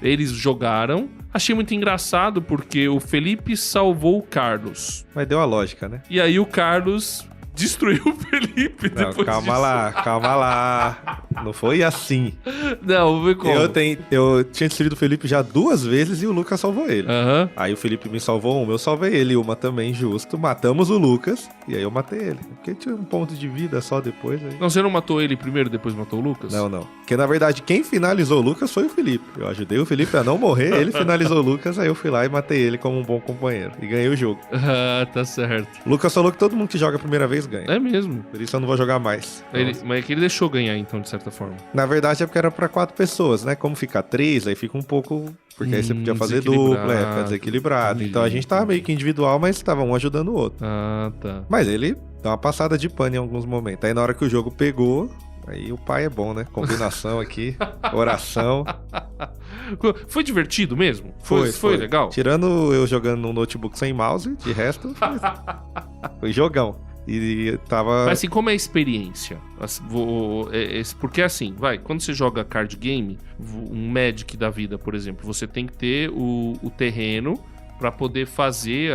eles jogaram. Achei muito engraçado porque o Felipe salvou o Carlos. Mas deu a lógica, né? E aí o Carlos destruiu o Felipe depois disso. Calma lá. Não foi assim. Não, foi como? Eu tinha destruído o Felipe já 2 vezes e o Lucas salvou ele. Aham. Aí o Felipe me salvou uma, eu salvei ele uma também, justo. Matamos o Lucas e aí eu matei ele. Porque tinha um ponto de vida só depois. Aí... Não, você não matou ele primeiro e depois matou o Lucas? Não. Porque na verdade quem finalizou o Lucas foi o Felipe. Eu ajudei o Felipe a não morrer, ele finalizou o Lucas, aí eu fui lá e matei ele como um bom companheiro. E ganhei o jogo. Ah, tá certo. O Lucas falou que todo mundo que joga a primeira vez ganha. É mesmo. Por isso eu não vou jogar mais. Mas é que ele deixou ganhar, então, de certa forma. Na verdade é porque era pra 4 pessoas, né? Como ficar 3, aí fica um pouco... Porque aí você podia fazer dupla, fica desequilibrado. Então a gente tava meio que individual, mas tava um ajudando o outro. Ah, tá. Mas ele dá uma passada de pano em alguns momentos. Aí na hora que o jogo pegou, aí o pai é bom, né? Combinação aqui, oração. Foi divertido mesmo? Foi legal? Tirando eu jogando num notebook sem mouse, de resto foi jogão. E tava... Mas assim, como é a experiência? Porque assim, quando você joga card game, um Magic da vida, por exemplo, você tem que ter o terreno pra poder fazer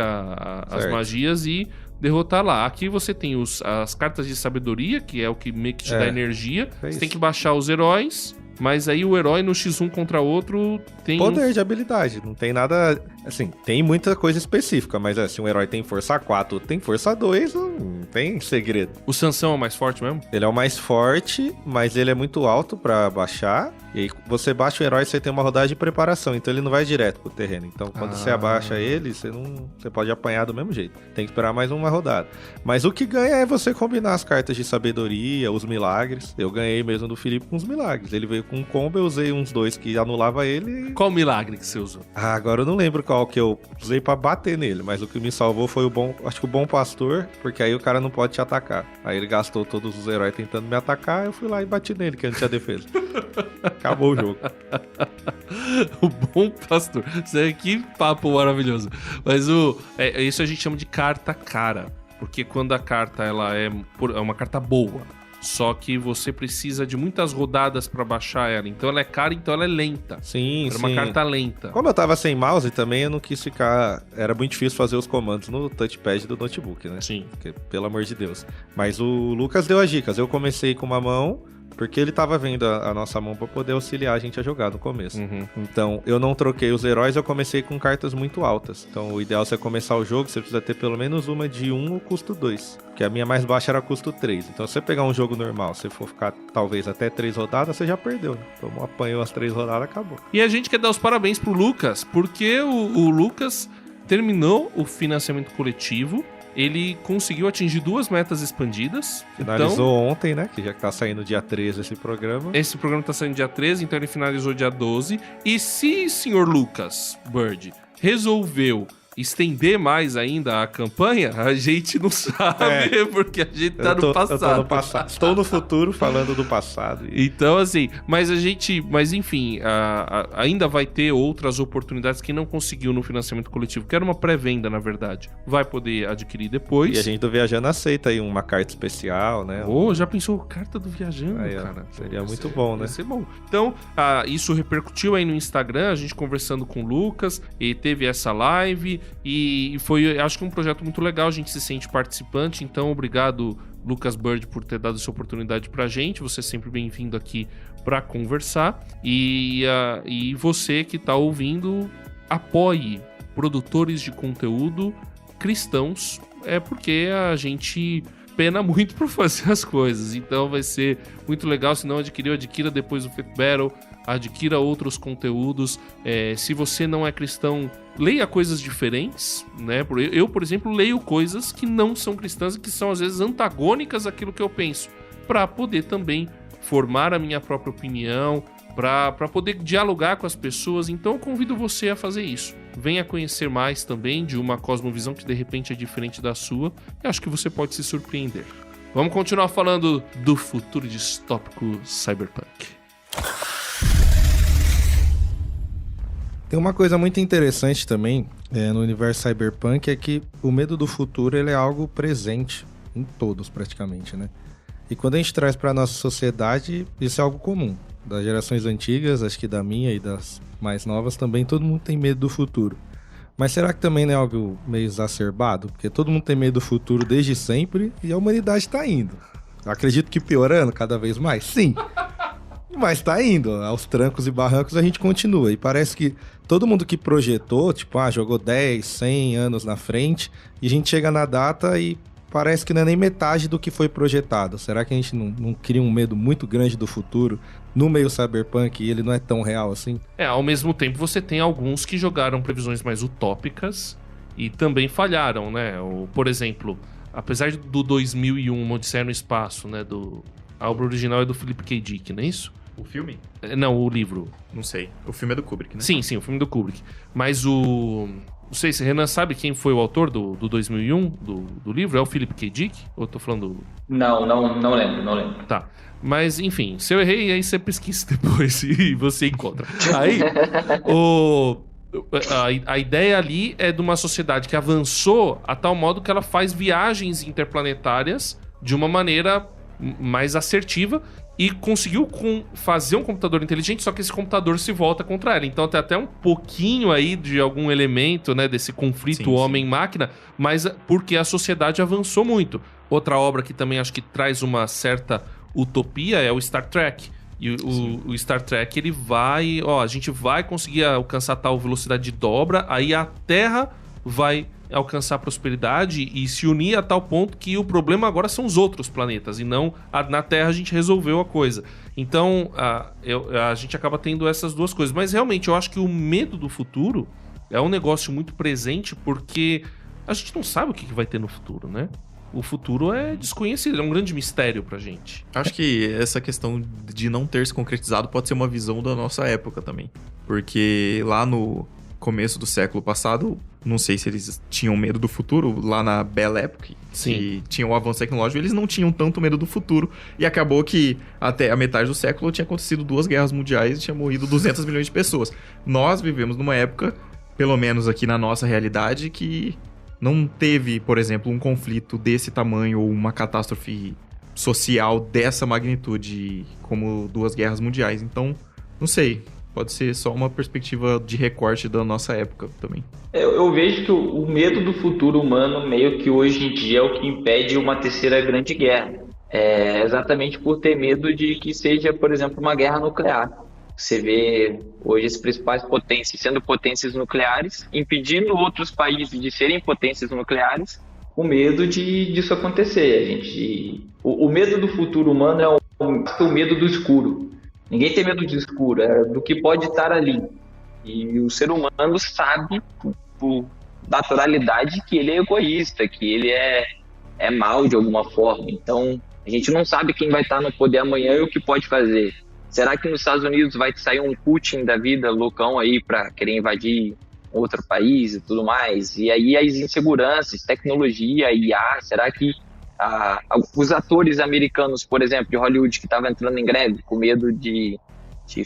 as magias e derrotar lá. Aqui você tem as cartas de sabedoria, que é o que meio que te dá energia. Você tem que baixar os heróis, mas aí o herói no X1 contra outro tem... Poder de habilidade, não tem nada... Assim, tem muita coisa específica, mas se um herói tem força 4, outro tem força 2, não tem segredo. O Sansão é o mais forte mesmo? Ele é o mais forte, mas ele é muito alto pra baixar. E aí você baixa o herói, você tem uma rodada de preparação, então ele não vai direto pro terreno. Então quando você abaixa ele, você pode apanhar do mesmo jeito. Tem que esperar mais uma rodada. Mas o que ganha é você combinar as cartas de sabedoria, os milagres. Eu ganhei mesmo do Felipe com os milagres. Ele veio com um combo, eu usei uns 2 que anulava ele. Qual milagre que você usou? Agora eu não lembro qual que eu usei pra bater nele, mas o que me salvou foi o bom pastor, porque aí o cara não pode te atacar. Aí ele gastou todos os heróis tentando me atacar, eu fui lá e bati nele, que eu não tinha defesa. Acabou o jogo. O bom pastor. Que papo maravilhoso. Mas isso a gente chama de carta cara. Porque quando a carta ela é uma carta boa, Só que você precisa de muitas rodadas pra baixar ela. Então ela é cara, então ela é lenta. Sim, Era sim. uma carta lenta. Como eu tava sem mouse também, eu não quis ficar... Era muito difícil fazer os comandos no touchpad do notebook, né? Sim. Porque, pelo amor de Deus. Mas o Lucas deu as dicas. Eu comecei com uma mão, porque ele tava vendo a nossa mão pra poder auxiliar a gente a jogar no começo. Uhum. Então, eu não troquei os heróis, eu comecei com cartas muito altas. Então, o ideal é você começar o jogo, você precisa ter pelo menos uma de 1 ou custo 2. Porque a minha mais baixa era custo 3. Então, se você pegar um jogo normal, se for ficar talvez até 3 rodadas, você já perdeu, né? Então, apanhou as 3 rodadas, acabou. E a gente quer dar os parabéns pro Lucas, porque o Lucas terminou o financiamento coletivo. Ele conseguiu atingir 2 metas expandidas. Finalizou ontem, né? Que já tá saindo dia 13 esse programa. Esse programa tá saindo dia 13, então ele finalizou dia 12. E se o senhor Lucas Bird resolveu estender mais ainda a campanha, a gente não sabe, porque a gente tá no passado. Eu tô no passado. Estou no futuro falando do passado. Então, assim, mas enfim, ainda vai ter outras oportunidades que não conseguiu no financiamento coletivo, que era uma pré-venda, na verdade. Vai poder adquirir depois. E a gente do Viajando aceita aí uma carta especial, né? Já pensou? Carta do Viajando, aí, cara. Seria muito bom, né? Vai ser bom. Então, isso repercutiu aí no Instagram, a gente conversando com o Lucas, e teve essa live, e foi, acho que um projeto muito legal, a gente se sente participante, então obrigado, Lucas Bird, por ter dado essa oportunidade pra gente. Você é sempre bem-vindo aqui pra conversar. E você que tá ouvindo, apoie produtores de conteúdo cristãos, porque a gente pena muito por fazer as coisas. Então vai ser muito legal. Se não adquiriu, adquira depois do Faith Battle, adquira outros conteúdos. Se você não é cristão, leia coisas diferentes, né? Eu, por exemplo, leio coisas que não são cristãs e que são às vezes antagônicas àquilo que eu penso, para poder também formar a minha própria opinião, para poder dialogar com as pessoas. Então eu convido você a fazer isso. Venha conhecer mais também de uma cosmovisão que de repente é diferente da sua, e acho que você pode se surpreender. Vamos continuar falando do futuro distópico cyberpunk. Tem uma coisa muito interessante também no universo cyberpunk, é que o medo do futuro ele é algo presente em todos praticamente, né? E quando a gente traz para nossa sociedade, isso é algo comum. Das gerações antigas, acho que da minha e das mais novas também, todo mundo tem medo do futuro. Mas será que também não é algo meio exacerbado? Porque todo mundo tem medo do futuro desde sempre e a humanidade está indo. Eu acredito que piorando cada vez mais, sim. Mas tá indo, aos trancos e barrancos a gente continua. E parece que todo mundo que projetou, tipo, jogou 10, 100 anos na frente, e a gente chega na data e parece que não é nem metade do que foi projetado. Será que a gente não cria um medo muito grande do futuro no meio cyberpunk e ele não é tão real assim? Ao mesmo tempo você tem alguns que jogaram previsões mais utópicas e também falharam, né? Por exemplo, apesar do 2001, Uma Odisseia no Espaço, né? A obra original é do Philip K. Dick, não é isso? O filme? Não, o livro. Não sei. O filme é do Kubrick, né? Sim, o filme do Kubrick. Mas não sei se Renan sabe quem foi o autor do 2001, do livro? É o Philip K. Dick? Ou eu tô falando... Não lembro. Tá. Mas, enfim, se eu errei, aí você pesquisa depois e você encontra. Aí, a ideia ali é de uma sociedade que avançou a tal modo que ela faz viagens interplanetárias de uma maneira mais assertiva e conseguiu fazer um computador inteligente, só que esse computador se volta contra ela. Então tem até um pouquinho aí de algum elemento, né, desse conflito homem-máquina, mas porque a sociedade avançou muito. Outra obra que também acho que traz uma certa utopia é o Star Trek. E o Star Trek, ele vai... a gente vai conseguir alcançar tal velocidade de dobra, aí a Terra vai alcançar prosperidade e se unir a tal ponto que o problema agora são os outros planetas e não na Terra a gente resolveu a coisa. Então a gente acaba tendo essas duas coisas. Mas realmente eu acho que o medo do futuro é um negócio muito presente porque a gente não sabe o que vai ter no futuro, né? O futuro é desconhecido, é um grande mistério pra gente. Acho que essa questão de não ter se concretizado pode ser uma visão da nossa época também. Porque lá no começo do século passado, não sei se eles tinham medo do futuro, lá na Belle Époque, que tinha o avanço tecnológico, eles não tinham tanto medo do futuro, e acabou que até a metade do século tinha acontecido 2 guerras mundiais e tinha morrido 200 milhões de pessoas. Nós vivemos numa época, pelo menos aqui na nossa realidade, que não teve, por exemplo, um conflito desse tamanho ou uma catástrofe social dessa magnitude como 2 guerras mundiais. Então, não sei, pode ser só uma perspectiva de recorte da nossa época também. Eu vejo que o medo do futuro humano meio que hoje em dia é o que impede uma terceira grande guerra. É exatamente por ter medo de que seja, por exemplo, uma guerra nuclear. Você vê hoje as principais potências sendo potências nucleares, impedindo outros países de serem potências nucleares, com medo disso acontecer. O medo do futuro humano é o medo do escuro. Ninguém tem medo de escuro, é do que pode estar ali. E o ser humano sabe, por naturalidade, que ele é egoísta, que ele é mal de alguma forma. Então, a gente não sabe quem vai estar no poder amanhã e o que pode fazer. Será que nos Estados Unidos vai sair um Putin da vida loucão aí para querer invadir outro país e tudo mais? E aí as inseguranças, tecnologia, IA, será que os atores americanos, por exemplo, de Hollywood, que estavam entrando em greve com medo de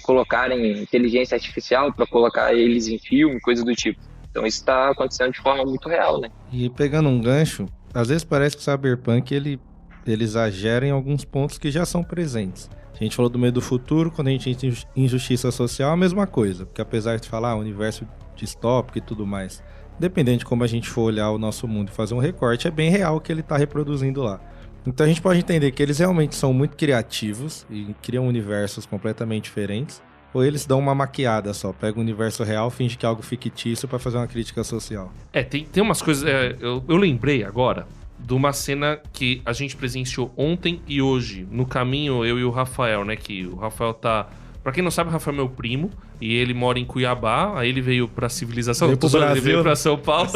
colocarem inteligência artificial para colocar eles em filme, coisa do tipo. Então isso está acontecendo de forma muito real, né? E pegando um gancho, às vezes parece que o Cyberpunk ele exagera em alguns pontos que já são presentes. A gente falou do medo do futuro, quando a gente tem injustiça social, a mesma coisa. Porque apesar de falar universo distópico e tudo mais, dependendo de como a gente for olhar o nosso mundo e fazer um recorte, é bem real o que ele está reproduzindo lá. Então a gente pode entender que eles realmente são muito criativos e criam universos completamente diferentes, ou eles dão uma maquiada só, pega o universo real, finge que é algo fictício para fazer uma crítica social. Tem umas coisas... eu lembrei agora de uma cena que a gente presenciou ontem e hoje, no caminho, eu e o Rafael, né? Que o Rafael tá... Pra quem não sabe, o Rafael é meu primo, e ele mora em Cuiabá, aí ele veio pra civilização, veio pro Brasil, ele veio pra São Paulo.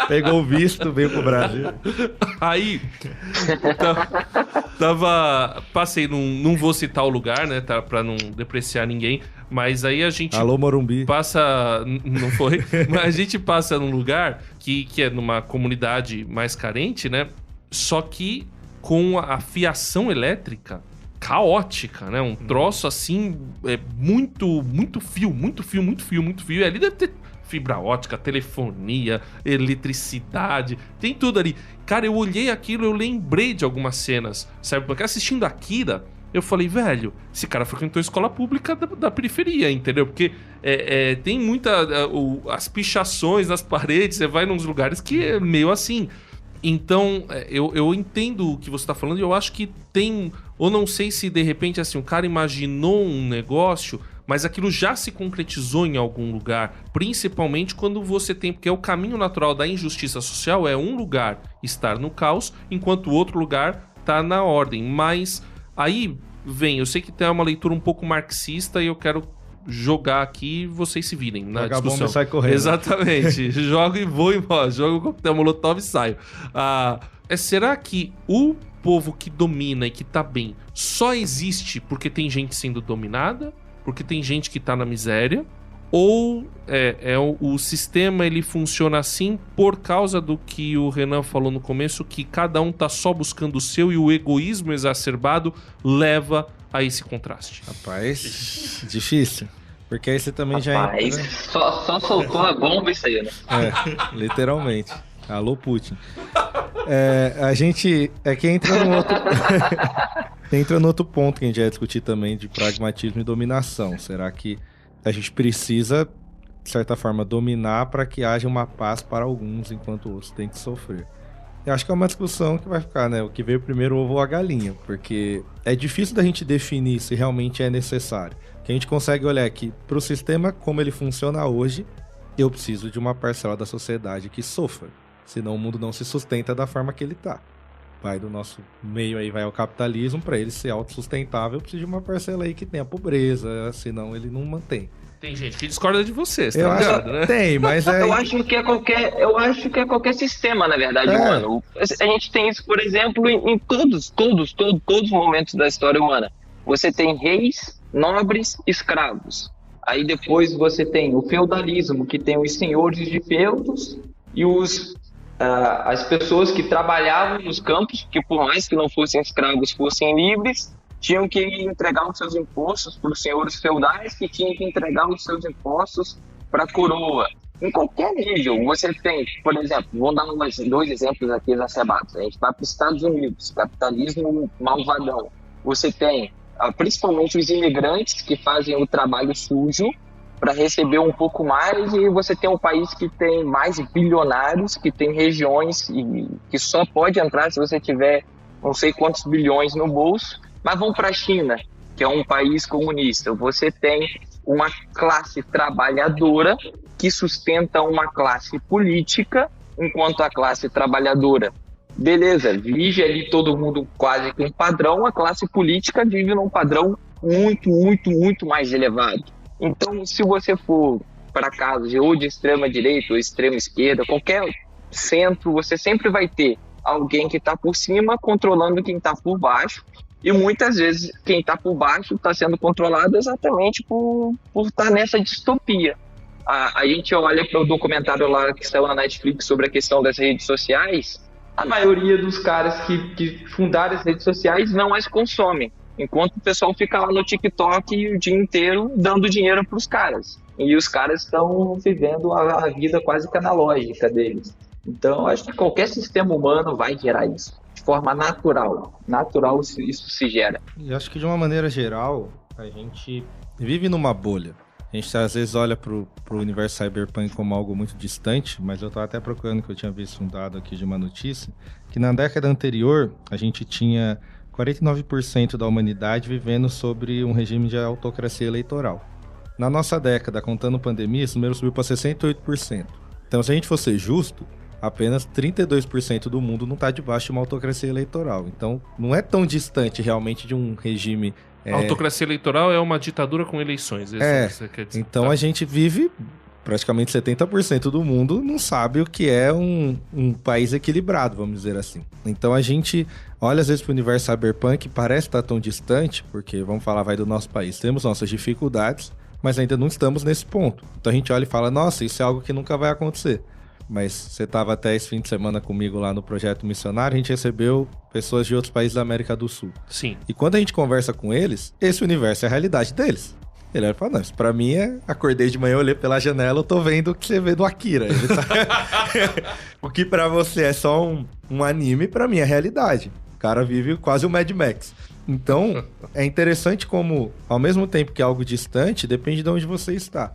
Pegou o visto, veio pro Brasil. Aí, passei não vou citar o lugar, né, tá, pra não depreciar ninguém, mas aí a gente... Alô, Morumbi. Não foi? Mas a gente passa num lugar que é numa comunidade mais carente, né, só que com a fiação elétrica caótica, né? Um troço assim, muito fio. E ali deve ter fibra ótica, telefonia, eletricidade, tem tudo ali. Cara, eu olhei aquilo, eu lembrei de algumas cenas, sabe? Porque assistindo Akira, eu falei, velho, esse cara frequentou a escola pública da periferia, entendeu? Porque tem as pichações nas paredes, você vai nos lugares que é meio assim. Então, eu entendo o que você tá falando e eu acho que tem... Ou não sei se, de repente, assim, o cara imaginou um negócio, mas aquilo já se concretizou em algum lugar. Principalmente quando você tem... Porque o caminho natural da injustiça social é um lugar estar no caos, enquanto o outro lugar tá na ordem. Mas aí vem... Eu sei que tem uma leitura um pouco marxista e eu quero jogar aqui e vocês se virem na discussão. A bomba sai correndo. Exatamente. Jogo e vou embora. Jogo o coquetel molotov e saio. Será que o povo que domina e que tá bem só existe porque tem gente sendo dominada? Porque tem gente que tá na miséria? Ou o sistema ele funciona assim por causa do que o Renan falou no começo, que cada um tá só buscando o seu e o egoísmo exacerbado leva a esse contraste? Rapaz, difícil. Porque aí você também já entra... Só soltou a bomba isso aí, né? Literalmente. Alô, Putin. A gente... que entra no outro... entra no outro ponto que a gente vai discutir também, de pragmatismo e dominação. Será que a gente precisa, de certa forma, dominar para que haja uma paz para alguns, enquanto outros têm que sofrer? Eu acho que é uma discussão que vai ficar, né? O que veio primeiro, o ovo ou a galinha. Porque é difícil da gente definir se realmente é necessário. Que a gente consegue olhar que, para o sistema como ele funciona hoje, eu preciso de uma parcela da sociedade que sofra. Senão o mundo não se sustenta da forma que ele está. Vai do nosso meio aí, vai ao capitalismo, para ele ser autossustentável, eu preciso de uma parcela aí que tenha pobreza, senão ele não mantém. Tem gente que discorda de vocês, tá ligado, né? Tem, mas eu acho que é qualquer sistema, na verdade, humano. A gente tem isso, por exemplo, em todos os momentos da história humana. Você tem reis, nobres, escravos. Aí depois você tem o feudalismo, que tem os senhores de feudos e as pessoas que trabalhavam nos campos, que por mais que não fossem escravos, fossem livres, tinham que entregar os seus impostos para os senhores feudais, que tinham que entregar os seus impostos para a coroa. em qualquer nível. Você tem, por exemplo, vou dar dois exemplos aqui exacerbados. A gente vai para os Estados Unidos, capitalismo malvadão. Você tem principalmente os imigrantes que fazem o trabalho sujo para receber um pouco mais, e você tem um país que tem mais bilionários, que tem regiões que só pode entrar se você tiver não sei quantos bilhões no bolso. Mas vamos para a China, que é um país comunista. Você tem uma classe trabalhadora que sustenta uma classe política, enquanto a classe trabalhadora, beleza, vive ali todo mundo quase com um padrão, a classe política vive num padrão muito, muito, muito mais elevado. Então, se você for para casos ou de extrema direita ou extrema esquerda, qualquer centro, você sempre vai ter alguém que está por cima controlando quem está por baixo, e muitas vezes quem está por baixo está sendo controlado exatamente por estar nessa distopia. A gente olha para o documentário lá que saiu na Netflix sobre a questão das redes sociais, a maioria dos caras que fundaram as redes sociais não as consomem, enquanto o pessoal fica lá no TikTok o dia inteiro dando dinheiro para os caras. E os caras estão vivendo a vida quase que analógica deles. Então, acho que qualquer sistema humano vai gerar isso, de forma natural. Natural isso se gera. E acho que de uma maneira geral, a gente vive numa bolha. A gente às vezes olha pro universo cyberpunk como algo muito distante, mas eu estava até procurando, que eu tinha visto um dado aqui de uma notícia, que na década anterior a gente tinha 49% da humanidade vivendo sobre um regime de autocracia eleitoral. Na nossa década, contando pandemia, esse número subiu para 68%. Então, se a gente fosse justo, apenas 32% do mundo não está debaixo de uma autocracia eleitoral. Então, não é tão distante realmente de um regime... A autocracia eleitoral é uma ditadura com eleições. Isso quer dizer. Então a gente vive, praticamente 70% do mundo não sabe o que é um país equilibrado, vamos dizer assim. Então a gente olha às vezes para o universo cyberpunk, parece estar tão distante, porque, vamos falar, vai do nosso país. Temos nossas dificuldades, mas ainda não estamos nesse ponto. Então a gente olha e fala, nossa, isso é algo que nunca vai acontecer. Mas você estava até esse fim de semana comigo lá no Projeto Missionário, a gente recebeu pessoas de outros países da América do Sul. Sim. E quando a gente conversa com eles, esse universo é a realidade deles. Ele vai falar, não, isso pra mim acordei de manhã, olhei pela janela, eu tô vendo o que você vê do Akira. O que pra você é só um anime, pra mim é realidade. O cara vive quase um Mad Max. Então, é interessante como, ao mesmo tempo que é algo distante, depende de onde você está.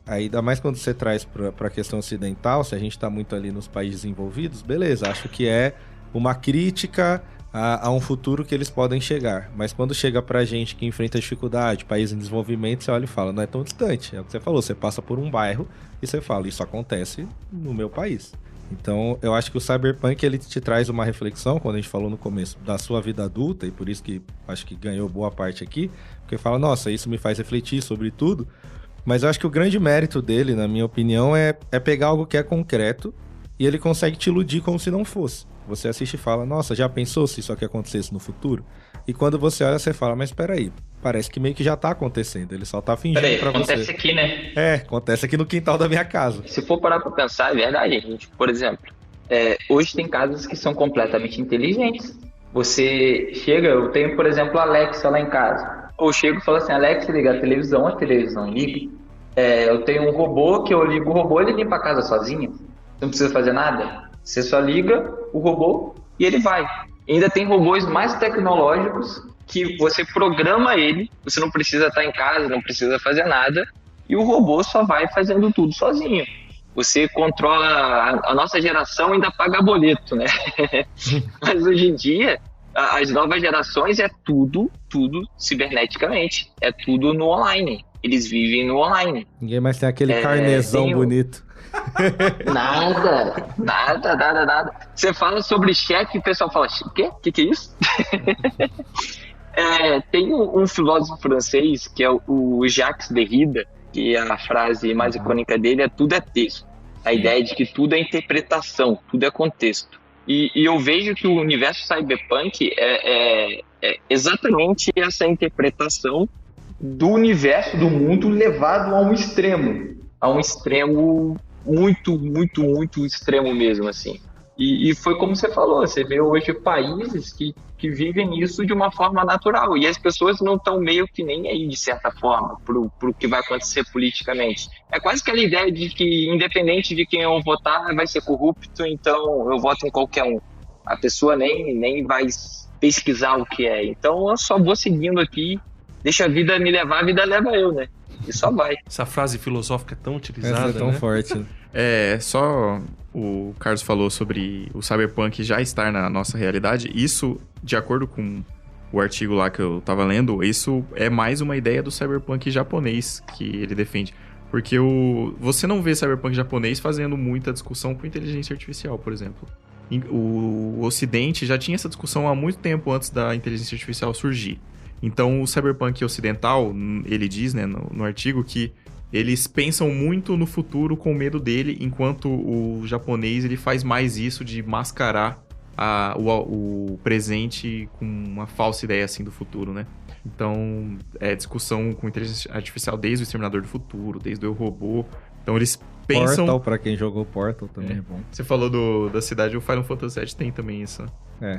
Ainda mais quando você traz para a questão ocidental, se a gente está muito ali nos países envolvidos, beleza, acho que é uma crítica a um futuro que eles podem chegar. Mas quando chega pra gente que enfrenta dificuldade, país em desenvolvimento, você olha e fala, não é tão distante. É o que você falou, você passa por um bairro e você fala, isso acontece no meu país. Então, eu acho que o Cyberpunk, ele te traz uma reflexão, quando a gente falou no começo, da sua vida adulta, e por isso que acho que ganhou boa parte aqui, porque fala, nossa, isso me faz refletir sobre tudo. Mas eu acho que o grande mérito dele, na minha opinião, é pegar algo que é concreto e ele consegue te iludir como se não fosse. Você assiste e fala, nossa, já pensou se isso aqui acontecesse no futuro? E quando você olha, você fala, mas peraí, parece que meio que já tá acontecendo, ele só tá fingindo pra você. Acontece aqui, né? Acontece aqui no quintal da minha casa. Se for parar pra pensar, é verdade, gente. Por exemplo, hoje tem casas que são completamente inteligentes. Você chega, eu tenho, por exemplo, a Alexa lá em casa. Eu chego e falo assim, Alexa, liga a televisão liga. Eu tenho um robô que eu ligo o robô, ele limpa a casa sozinho. Você não precisa fazer nada. Você só liga o robô e ele vai. E ainda tem robôs mais tecnológicos que você programa ele, você não precisa estar em casa, não precisa fazer nada, e o robô só vai fazendo tudo sozinho. Você controla, a nossa geração ainda paga boleto, né? Mas hoje em dia, as novas gerações é tudo ciberneticamente, é tudo no online. Eles vivem no online. Ninguém mais tem aquele carnezão bonito. Nada. Você fala sobre cheque e o pessoal fala, o quê? O que é isso? Tem um filósofo francês que é o Jacques Derrida, que a frase mais icônica dele é tudo é texto. A ideia de que tudo é interpretação, tudo é contexto. E eu vejo que o universo cyberpunk é exatamente essa interpretação do universo, do mundo levado a um extremo muito, muito, muito extremo mesmo, assim. E foi como você falou, você vê hoje países que vivem isso de uma forma natural, e as pessoas não estão meio que nem aí, de certa forma, pro que vai acontecer politicamente. É quase aquela ideia de que, independente de quem eu votar, vai ser corrupto, então eu voto em qualquer um. A pessoa nem vai pesquisar o que é. Então eu só vou seguindo aqui, deixa a vida me levar, a vida leva eu, né? E só vai. Essa frase filosófica é tão utilizada, Essa é tão né? forte. Só o Carlos falou sobre o cyberpunk já estar na nossa realidade. Isso, de acordo com o artigo lá que eu tava lendo, isso é mais uma ideia do cyberpunk japonês que ele defende. Porque você não vê cyberpunk japonês fazendo muita discussão com inteligência artificial, por exemplo. O Ocidente já tinha essa discussão há muito tempo antes da inteligência artificial surgir. Então, o cyberpunk ocidental, ele diz, né, no artigo, que eles pensam muito no futuro com medo dele, enquanto o japonês ele faz mais isso de mascarar o presente com uma falsa ideia assim do futuro, né? Então, é discussão com inteligência artificial desde o Exterminador do Futuro, desde o Eu, Robô. Então, eles pensam... Portal, pra quem jogou Portal, também é bom. Você falou da cidade, o Final Fantasy VII tem também isso.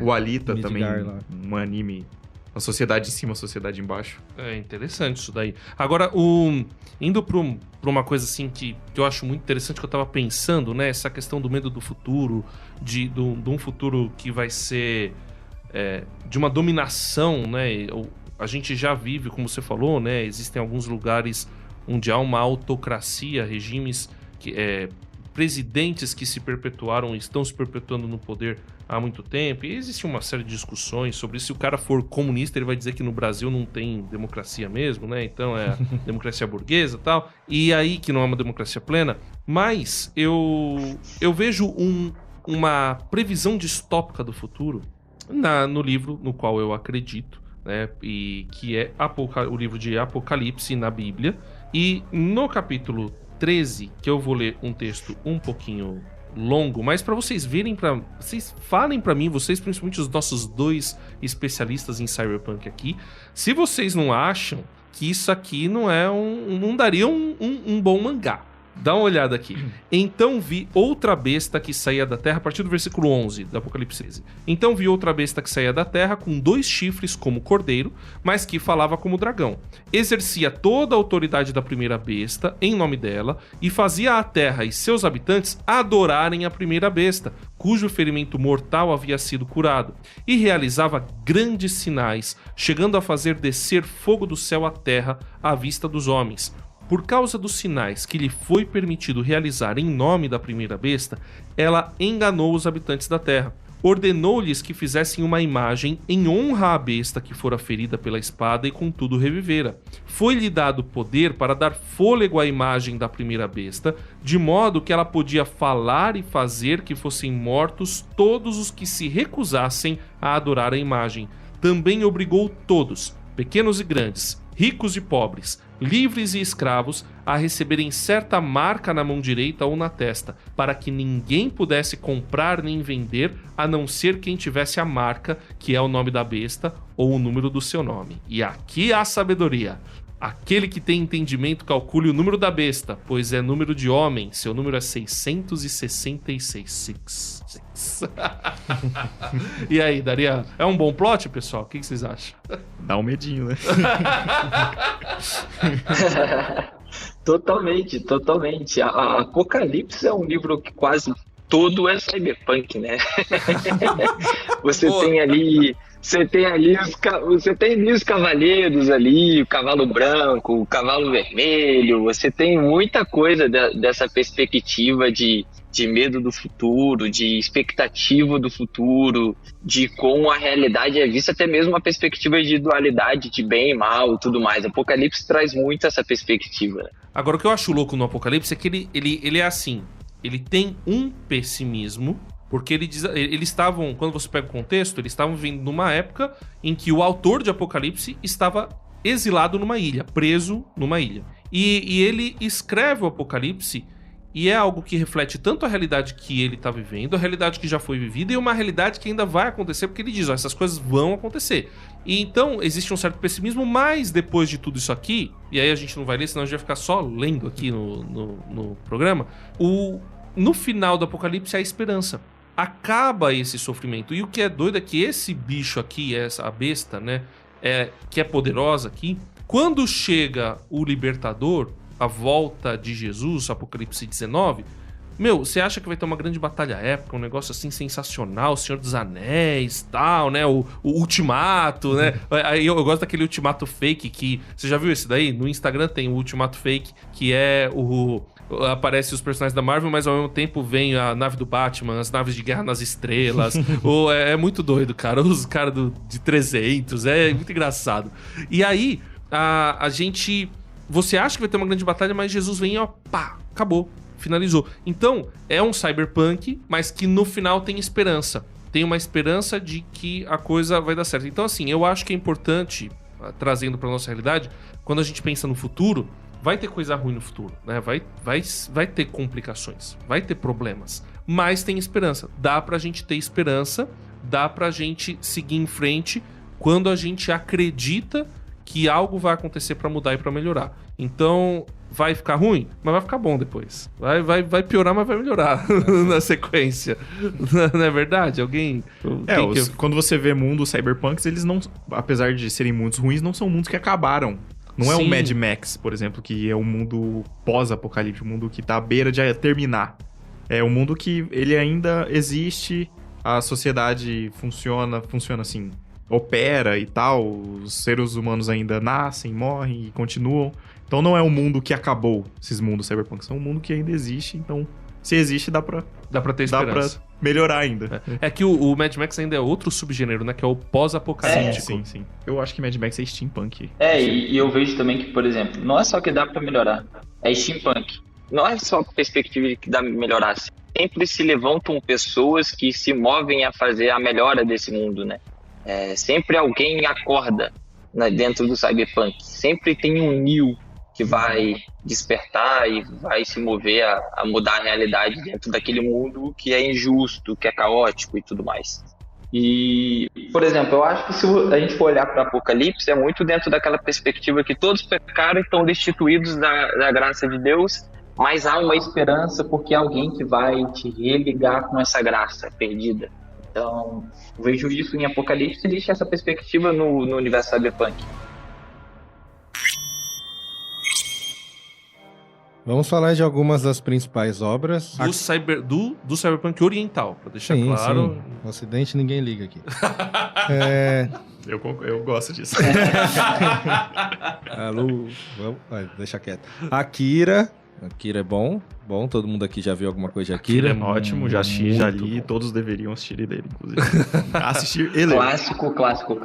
O Alita Midgar também, lá. um anime... Uma sociedade em cima, uma sociedade embaixo. É interessante isso daí. Agora, indo pra uma coisa assim que eu acho muito interessante, que eu tava pensando, né? Essa questão do medo do futuro, de um futuro que vai ser de uma dominação, né? A gente já vive, como você falou, né? Existem alguns lugares onde há uma autocracia, regimes, presidentes que se perpetuaram e estão se perpetuando no poder há muito tempo, e existe uma série de discussões sobre isso. Se o cara for comunista, ele vai dizer que no Brasil não tem democracia mesmo, né? Então é democracia burguesa e tal, e aí que não é uma democracia plena. Mas eu vejo uma previsão distópica do futuro no livro no qual eu acredito, né? E que é o livro de Apocalipse na Bíblia, e no capítulo 13, que eu vou ler um texto um pouquinho longo, mas para vocês falem para mim, vocês, principalmente os nossos dois especialistas em cyberpunk aqui, se vocês não acham que isso aqui não daria um bom mangá. Dá uma olhada aqui. Então vi outra besta que saía da terra, a partir do versículo 11 do Apocalipse 13. Então vi outra besta que saía da terra com 2 chifres como cordeiro, mas que falava como dragão. Exercia toda a autoridade da primeira besta em nome dela e fazia a terra e seus habitantes adorarem a primeira besta, cujo ferimento mortal havia sido curado, e realizava grandes sinais, chegando a fazer descer fogo do céu à terra à vista dos homens. Por causa dos sinais que lhe foi permitido realizar em nome da primeira besta, ela enganou os habitantes da terra. Ordenou-lhes que fizessem uma imagem em honra à besta que fora ferida pela espada e contudo revivera. Foi-lhe dado poder para dar fôlego à imagem da primeira besta, de modo que ela podia falar e fazer que fossem mortos todos os que se recusassem a adorar a imagem. Também obrigou todos, pequenos e grandes, ricos e pobres, livres e escravos, a receberem certa marca na mão direita ou na testa, para que ninguém pudesse comprar nem vender, a não ser quem tivesse a marca, que é o nome da besta ou o número do seu nome. E aqui há sabedoria. Aquele que tem entendimento calcule o número da besta, pois é número de homem, seu número é 666. E aí, daria... É um bom plot, pessoal? O que vocês acham? Dá um medinho, né? Totalmente, totalmente. A Apocalipse é um livro que quase todo é cyberpunk, né? Você tem ali os cavaleiros ali, o cavalo branco, o cavalo vermelho. Você tem muita coisa dessa perspectiva de medo do futuro, de expectativa do futuro, de como a realidade é vista, até mesmo uma perspectiva de dualidade, de bem e mal e tudo mais. Apocalipse traz muito essa perspectiva. Agora, o que eu acho louco no Apocalipse é que ele é assim, ele tem um pessimismo, porque eles estavam, quando você pega o contexto, eles estavam vindo numa época em que o autor de Apocalipse estava exilado numa ilha, preso numa ilha. E ele escreve o Apocalipse, e é algo que reflete tanto a realidade que ele está vivendo, a realidade que já foi vivida e uma realidade que ainda vai acontecer, porque ele diz, essas coisas vão acontecer. E então existe um certo pessimismo, mas depois de tudo isso aqui, e aí a gente não vai ler, senão a gente vai ficar só lendo aqui no programa, no final do Apocalipse há esperança. acaba esse sofrimento. E o que é doido é que esse bicho aqui, essa besta, né, que é poderosa aqui, quando chega o libertador, a volta de Jesus, Apocalipse 19, você acha que vai ter uma grande batalha épica, um negócio assim sensacional, o Senhor dos Anéis, tal, né, o Ultimato, né, aí eu gosto daquele Ultimato fake que, você já viu esse daí? No Instagram tem o Ultimato fake, que é aparece os personagens da Marvel, mas ao mesmo tempo vem a nave do Batman, as naves de Guerra nas Estrelas. É muito doido, cara. Os caras de 300, é muito engraçado. E aí, a gente... Você acha que vai ter uma grande batalha, mas Jesus vem e ó, pá, acabou, finalizou. Então, é um cyberpunk, mas que no final tem esperança. Tem uma esperança de que a coisa vai dar certo. Então, assim, eu acho que é importante, trazendo pra nossa realidade, quando a gente pensa no futuro, vai ter coisa ruim no futuro, né? Vai ter complicações, vai ter problemas, mas tem esperança. Dá pra gente ter esperança, dá pra gente seguir em frente quando a gente acredita que algo vai acontecer pra mudar e pra melhorar. Então, vai ficar ruim, mas vai ficar bom depois. Vai piorar, mas vai melhorar na sequência. Não é verdade? Alguém... Quando você vê mundos cyberpunks, eles não... Apesar de serem mundos ruins, não são mundos que acabaram. Não é um Mad Max, por exemplo, que é um mundo pós-apocalipse, um mundo que tá à beira de terminar. É um mundo que ele ainda existe, a sociedade funciona assim, opera e tal, os seres humanos ainda nascem, morrem e continuam. Então não é um mundo que acabou, esses mundos cyberpunk, é um mundo que ainda existe, então se existe dá pra ter esperança. Dá pra melhorar ainda. É que o Mad Max ainda é outro subgênero, né? Que é o pós-apocalíptico. Sim. Eu acho que Mad Max é steampunk. E eu vejo também que, por exemplo, não é só que dá pra melhorar, é steampunk. Não é só perspectiva de que dá pra melhorar. Sempre se levantam pessoas que se movem a fazer a melhora desse mundo, né? Sempre alguém acorda, né, dentro do cyberpunk. Sempre tem um Neo que vai despertar e vai se mover a mudar a realidade dentro daquele mundo que é injusto, que é caótico e tudo mais. E, por exemplo, eu acho que se a gente for olhar para o Apocalipse, é muito dentro daquela perspectiva que todos pecaram e estão destituídos da graça de Deus, mas há uma esperança porque há alguém que vai te religar com essa graça perdida. Então, eu vejo isso em Apocalipse e existe essa perspectiva no universo cyberpunk. Vamos falar de algumas das principais obras. Do cyberpunk oriental, pra deixar claro. Sim. O Ocidente ninguém liga aqui. Eu gosto disso. Alô, deixa quieto. Akira é bom, todo mundo aqui já viu alguma coisa de Akira. É ótimo, já assisti, já li, todos deveriam assistir dele, inclusive. Assistir ele. Clássico.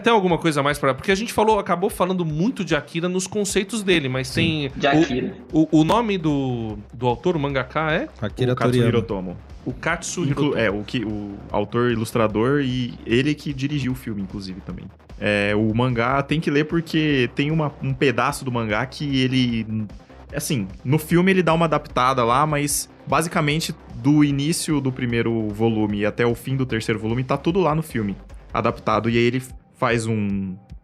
Tem alguma coisa a mais para... Porque a gente acabou falando muito de Akira nos conceitos dele, mas tem... De Akira. O nome do autor, o mangaka é? Akira Toriyama. Hirotomo. O Katsu Hirotomo. O autor ilustrador e ele que dirigiu o filme, inclusive, também. O mangá tem que ler porque tem um pedaço do mangá que ele... Assim, no filme ele dá uma adaptada lá, mas basicamente do início do primeiro volume até o fim do terceiro volume tá tudo lá no filme, adaptado. E aí ele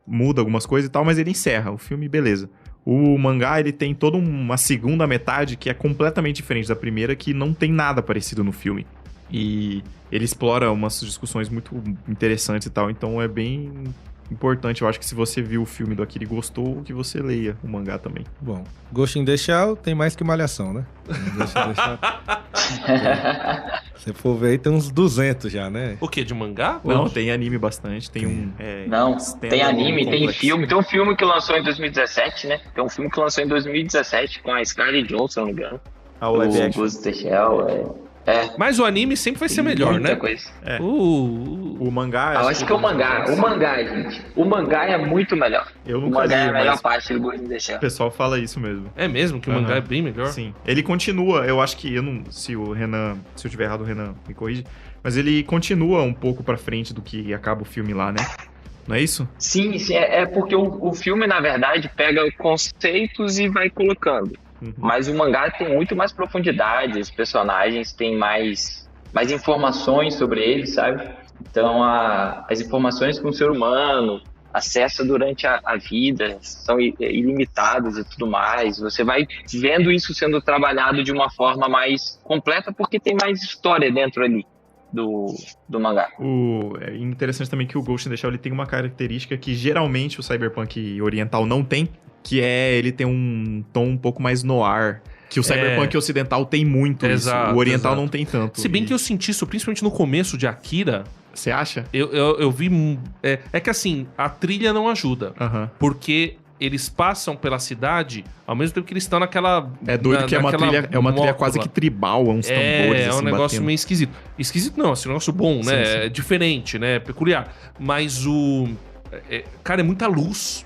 muda algumas coisas e tal, mas ele encerra o filme, beleza. O mangá, ele tem toda uma segunda metade que é completamente diferente da primeira, que não tem nada parecido no filme. E ele explora umas discussões muito interessantes e tal, então é bem... importante, eu acho que se você viu o filme do Akira e gostou, que você leia o mangá também. Bom, Ghost in the Shell tem mais que Malhação, né? Ghost in the Shell... Se for ver aí, tem uns 200 já, né? O quê? De mangá? Não, tem anime bastante, tem tem anime, tem filme. Tem um filme que lançou em 2017, né? Tem um filme que lançou em 2017 com a Scarlett Johansson, se não me engano. O live action. Ghost in the Shell, Mas o anime sempre vai ser melhor, muita né? Coisa. O mangá... Eu acho que o mangá, gente. O mangá é muito melhor. Eu o nunca mangá li, é a melhor mas parte do Ghost in the Shell. o pessoal fala isso mesmo. É mesmo? Que o mangá é bem melhor? Sim. Ele continua, eu acho que... Se eu tiver errado, o Renan me corrige. Mas ele continua um pouco pra frente do que acaba o filme lá, né? Não é isso? Sim. É porque o filme, na verdade, pega conceitos e vai colocando. Uhum. Mas o mangá tem muito mais profundidade, os personagens têm mais informações sobre eles, sabe? Então, as informações com o ser humano, acessa durante a vida, são ilimitadas e tudo mais. Você vai vendo isso sendo trabalhado de uma forma mais completa porque tem mais história dentro ali do mangá. É interessante também que o Ghost in the Shell ele tem uma característica que geralmente o cyberpunk oriental não tem, que é ele tem um tom um pouco mais noir, que o cyberpunk ocidental tem muito Exato, isso. O oriental exato. não tem tanto. Se bem que eu senti isso, principalmente no começo de Akira, Você acha? eu vi... É que assim, a trilha não ajuda. Aham. Porque eles passam pela cidade ao mesmo tempo que eles estão naquela... É doido que é uma trilha quase que tribal, é uns tambores É assim, um negócio batendo. meio esquisito. Esquisito não, assim, um negócio bom, né? Sim, sim. É diferente, né? Peculiar. Mas cara, é muita luz.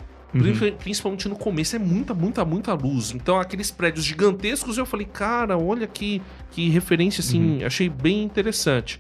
Principalmente no começo, é muita luz. Então, aqueles prédios gigantescos, eu falei, cara, olha que referência, assim, achei bem interessante.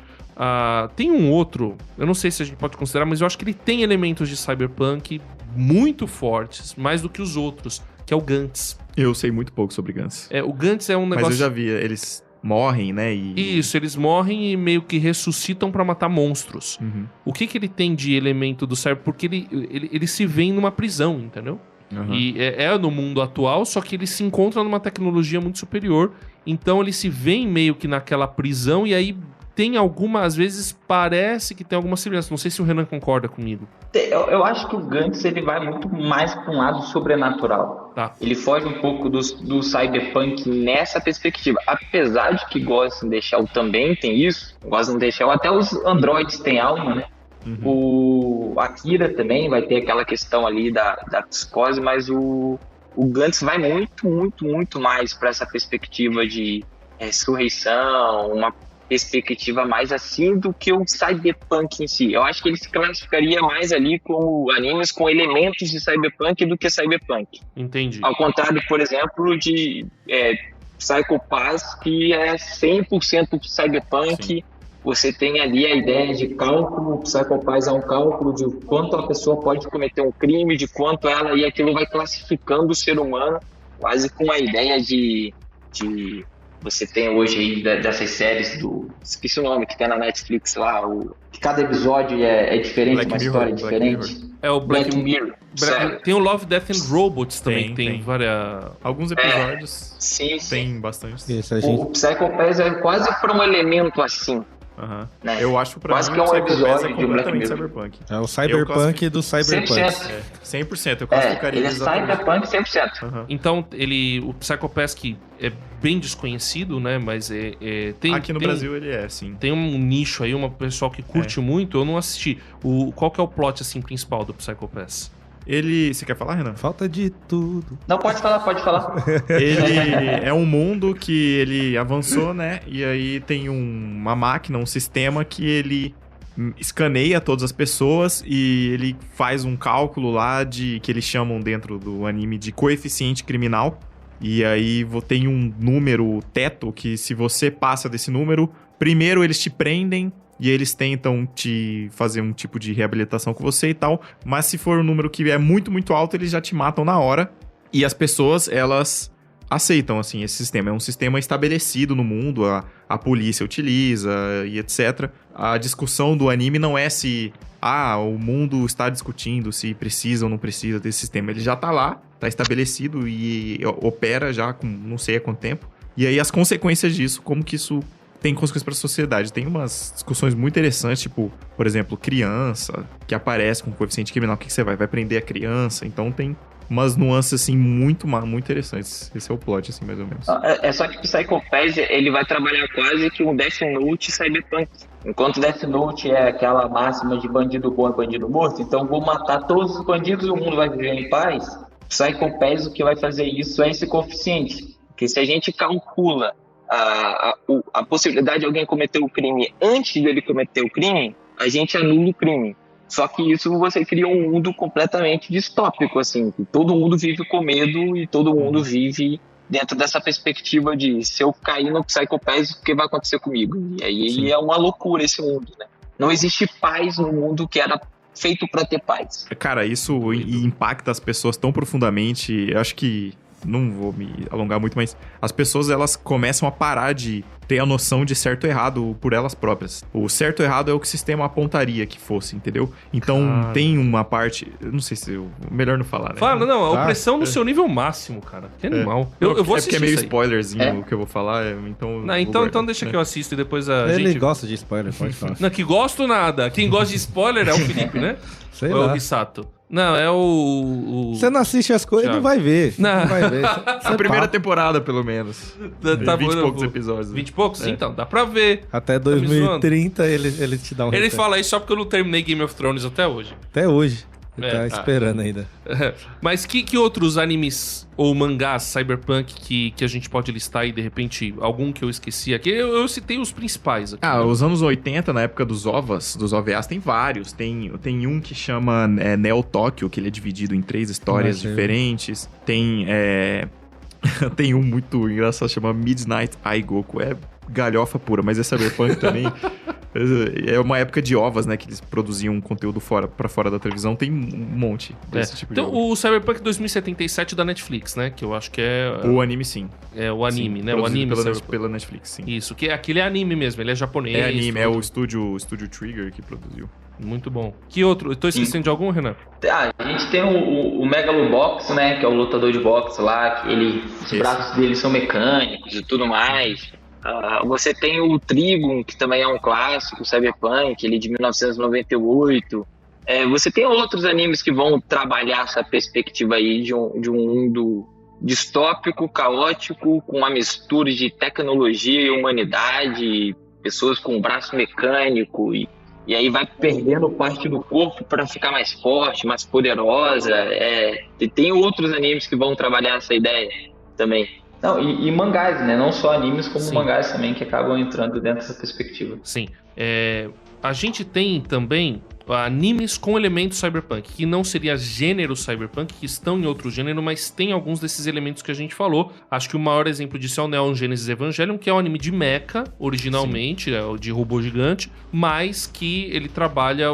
Tem um outro, eu não sei se a gente pode considerar, mas eu acho que ele tem elementos de cyberpunk muito fortes, mais do que os outros, que é o Gantz. Eu sei muito pouco sobre Gantz. O Gantz é um negócio... Mas eu já vi, eles morrem, né? Isso, eles morrem e meio que ressuscitam pra matar monstros. Uhum. O que ele tem de elemento do cyber? Porque ele se vê numa prisão, entendeu? Uhum. E é no mundo atual, só que ele se encontra numa tecnologia muito superior. Então ele se vê meio que naquela prisão e aí tem às vezes parece que tem alguma semelhança. Não sei se o Renan concorda comigo. Eu acho que o Gantz ele vai muito mais para um lado sobrenatural. Tá. Ele foge um pouco do cyberpunk nessa perspectiva. Apesar de que Ghost in the Shell também tem isso. Ghost in the Shell, até os androides têm alma, né? O Akira também vai ter aquela questão ali da psicose, mas o Gantz vai muito mais para essa perspectiva de ressurreição, uma perspectiva mais assim do que o cyberpunk em si. Eu acho que ele se classificaria mais ali como animes com elementos de cyberpunk do que cyberpunk. Entendi. Ao contrário, por exemplo, de Psycho Pass, que é 100% cyberpunk. Sim. Você tem ali a ideia de cálculo, o Psycho Pass é um cálculo de quanto a pessoa pode cometer um crime, de quanto ela, e aquilo vai classificando o ser humano, quase com a ideia de você tem hoje aí dessas séries esqueci o nome, que tem na Netflix lá, que cada episódio é diferente, Black uma Mirror, história Black diferente. É o Black Mirror. Sério. Tem o Love, Death and Robots também, Tem. tem várias... Alguns episódios Sim. tem bastante. Isso, a gente... O Psycho Pass é quase para um elemento assim. Uhum. Né? Eu acho pra Quase mim que é um o Psycho Pass episódio é de Black completamente Mirror. cyberpunk. É o cyberpunk do cyberpunk. 100%. 100%, eu classificaria Ele é exatamente. cyberpunk 100%. Uhum. Então, o Psycho Pass, que é bem desconhecido, né? Mas tem... Aqui no Brasil ele é, sim. Tem um nicho aí, um pessoal que curte muito. Eu não assisti. Qual que é o plot, assim, principal do Psycho Pass? Você quer falar, Renan? Falta de tudo. Não, pode falar. Ele é um mundo que ele avançou, né? E aí tem uma máquina, um sistema que ele escaneia todas as pessoas e ele faz um cálculo lá que eles chamam dentro do anime de coeficiente criminal. E aí tem um número teto que se você passa desse número, primeiro eles te prendem e eles tentam te fazer um tipo de reabilitação com você e tal. Mas se for um número que é muito alto, eles já te matam na hora. E as pessoas, elas aceitam, assim, esse sistema. É um sistema estabelecido no mundo, a polícia utiliza e etc. A discussão do anime não é se o mundo está discutindo se precisa ou não precisa desse sistema. Ele já tá lá, tá estabelecido e opera já com não sei há quanto tempo. E aí as consequências disso, como que isso tem consequências para a sociedade. Tem umas discussões muito interessantes, tipo, por exemplo, criança que aparece com coeficiente criminal. O que você vai? Vai prender a criança? Então tem umas nuances, assim, muito interessantes. Esse é o plot, assim, mais ou menos. É só que o Psycho Pass, ele vai trabalhar quase que um Death Note cyberpunk. Enquanto Death Note é aquela máxima de bandido bom é bandido morto, então vou matar todos os bandidos e o mundo vai viver em paz. Psycho Pass, o que vai fazer isso é esse coeficiente. Porque se a gente calcula a possibilidade de alguém cometer o crime antes dele cometer o crime, a gente anula o crime. Só que isso você cria um mundo completamente distópico, assim, que todo mundo vive com medo e todo mundo vive dentro dessa perspectiva de se eu cair no Psycho Pass, o que vai acontecer comigo? E aí é uma loucura esse mundo, né? Não existe paz no mundo que era feito para ter paz. Cara, isso impacta as pessoas tão profundamente. Eu acho que não vou me alongar muito, mas as pessoas, elas começam a parar de ter a noção de certo e errado por elas próprias. O certo e errado é o que o sistema apontaria que fosse, entendeu? Então, tem uma parte... Eu não sei se... Melhor não falar, né? Fala, não, a opressão no seu nível máximo, cara. Que animal. Eu vou assistir porque é meio isso aí. spoilerzinho o que eu vou falar, então... Não, então deixa que eu assisto e depois a Ele gente... gosta de spoiler, pode falar. Não, que gosto nada. Quem gosta de spoiler é o Felipe, né? Sei Ou é lá. o Risato? Não, é o... Você não assiste as coisas, Thiago. não vai ver. Não. vai ver. A primeira temporada, pelo menos. Tá 20 bom, e eu poucos vou- episódios. 20 e poucos? Então, dá pra ver. Até me zoando? 2030 ele te dá um Ele reset. fala isso só porque eu não terminei Game of Thrones até hoje. Até hoje. Ele É. tá esperando ainda. Mas que outros animes ou mangás cyberpunk que a gente pode listar aí, de repente, algum que eu esqueci aqui? Eu citei os principais aqui. Ah, os anos 80, na época dos OVAs, dos OVAs, tem vários. Tem um que chama Neo Tóquio, que ele é dividido em 3 histórias Achei. diferentes. Tem tem um muito engraçado, chama Midnight Aigoku. É galhofa pura, mas é cyberpunk também. É uma época de OVAs, né? Que eles produziam conteúdo pra fora da televisão. Tem um monte desse tipo de Então, OVA. o Cyberpunk 2077 da Netflix, né? Que eu acho que é O anime, sim. o anime, Sim, né? O produzido anime pela, Cyberpunk. pela Netflix, sim. Isso, que aquele é anime mesmo, ele é japonês. É anime, é tudo. o estúdio Trigger que produziu. Muito bom. Que outro? Eu tô esquecendo de algum, Renan? A gente tem o Megalobox, né? Que é o lutador de boxe lá, que os braços dele são mecânicos e tudo mais. Você tem o Trigun, que também é um clássico, Cyberpunk, ele de 1998. Você tem outros animes que vão trabalhar essa perspectiva aí de um mundo distópico, caótico, com uma mistura de tecnologia e humanidade, pessoas com braço mecânico e aí vai perdendo parte do corpo para ficar mais forte, mais poderosa. Tem outros animes que vão trabalhar essa ideia também. Não, e mangás, né? Não só animes, como mangás também, que acabam entrando dentro dessa perspectiva. Sim. A gente tem também animes com elementos cyberpunk, que não seria gênero cyberpunk, que estão em outro gênero, mas tem alguns desses elementos que a gente falou. Acho que o maior exemplo disso é o Neon Genesis Evangelion, que é um anime de mecha, originalmente, de robô gigante, mas que ele trabalha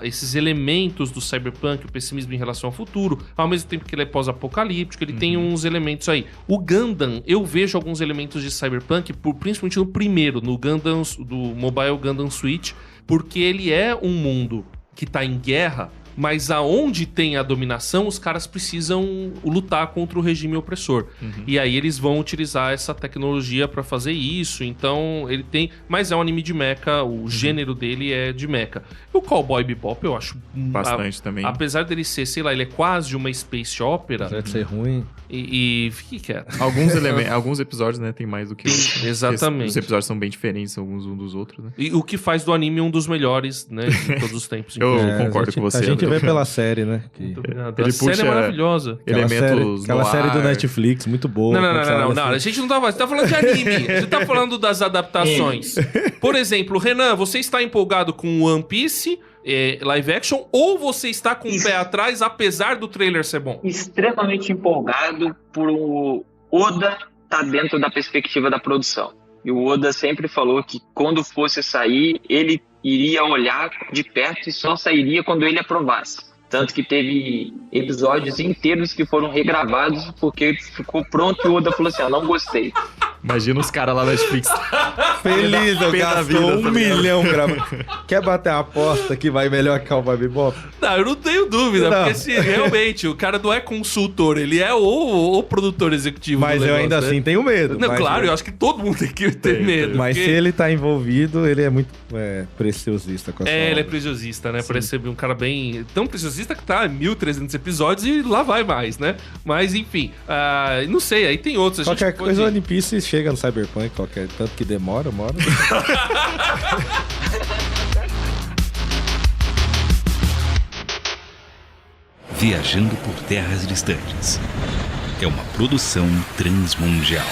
esses elementos do cyberpunk, o pessimismo em relação ao futuro, ao mesmo tempo que ele é pós-apocalíptico, ele tem uns elementos aí. O Gundam, eu vejo alguns elementos de cyberpunk, principalmente no primeiro, no Gundam, do Mobile Gundam Switch, porque ele é um mundo que tá em guerra, mas aonde tem a dominação, os caras precisam lutar contra o regime opressor. E aí eles vão utilizar essa tecnologia pra fazer isso. Então ele tem... Mas é um anime de mecha, o gênero dele é de mecha. O Cowboy Bebop eu acho... Bastante também. Apesar dele ser, sei lá, ele é quase uma space opera. Apesar de ser ruim. E fique quieto. Alguns episódios, né, tem mais do que outros. Exatamente. Os episódios são bem diferentes alguns um dos outros, né? E o que faz do anime um dos melhores, né, de todos os tempos. Eu inclusive. concordo com você. A gente André. vê pela série, né? Que... Muito obrigado. Ele A série puxa é maravilhosa. Elementos Aquela série do noir. Netflix, muito boa. Não, quando você olha não. assim. A gente não tá falando. Você tá falando de anime. A gente tá falando das adaptações. Por exemplo, Renan, você está empolgado com One Piece, live action, ou você está com o pé atrás, apesar do trailer ser bom? Extremamente empolgado por o Oda tá dentro da perspectiva da produção. E o Oda sempre falou que quando fosse sair, ele iria olhar de perto e só sairia quando ele aprovasse. Tanto que teve episódios inteiros que foram regravados porque ficou pronto e o Oda falou assim, não gostei. Imagina os caras lá na Netflix. Feliz, eu Pé da gastou vida, 1 tá ligado? milhão gravando. Quer bater a aposta que vai melhor que o Cowboy Bebop? Não, eu não tenho dúvida, Não. porque se realmente o cara não é consultor, ele é o produtor executivo do Mas eu negócio, ainda né? assim tenho medo. Não, mas claro, eu acho que todo mundo tem que ter medo. Mas porque- se ele tá envolvido, ele é muito preciosista com a sua ele é obra. preciosista, né? Parece ser um cara bem... Tão preciosista que tá em 1.300 episódios e lá vai mais, né? Mas, enfim, não sei, aí tem outros. A gente Qualquer pode- coisa, o One Piece chega no Cyberpunk, tanto que demora, uma hora. Viajando por terras distantes. É uma produção transmundial.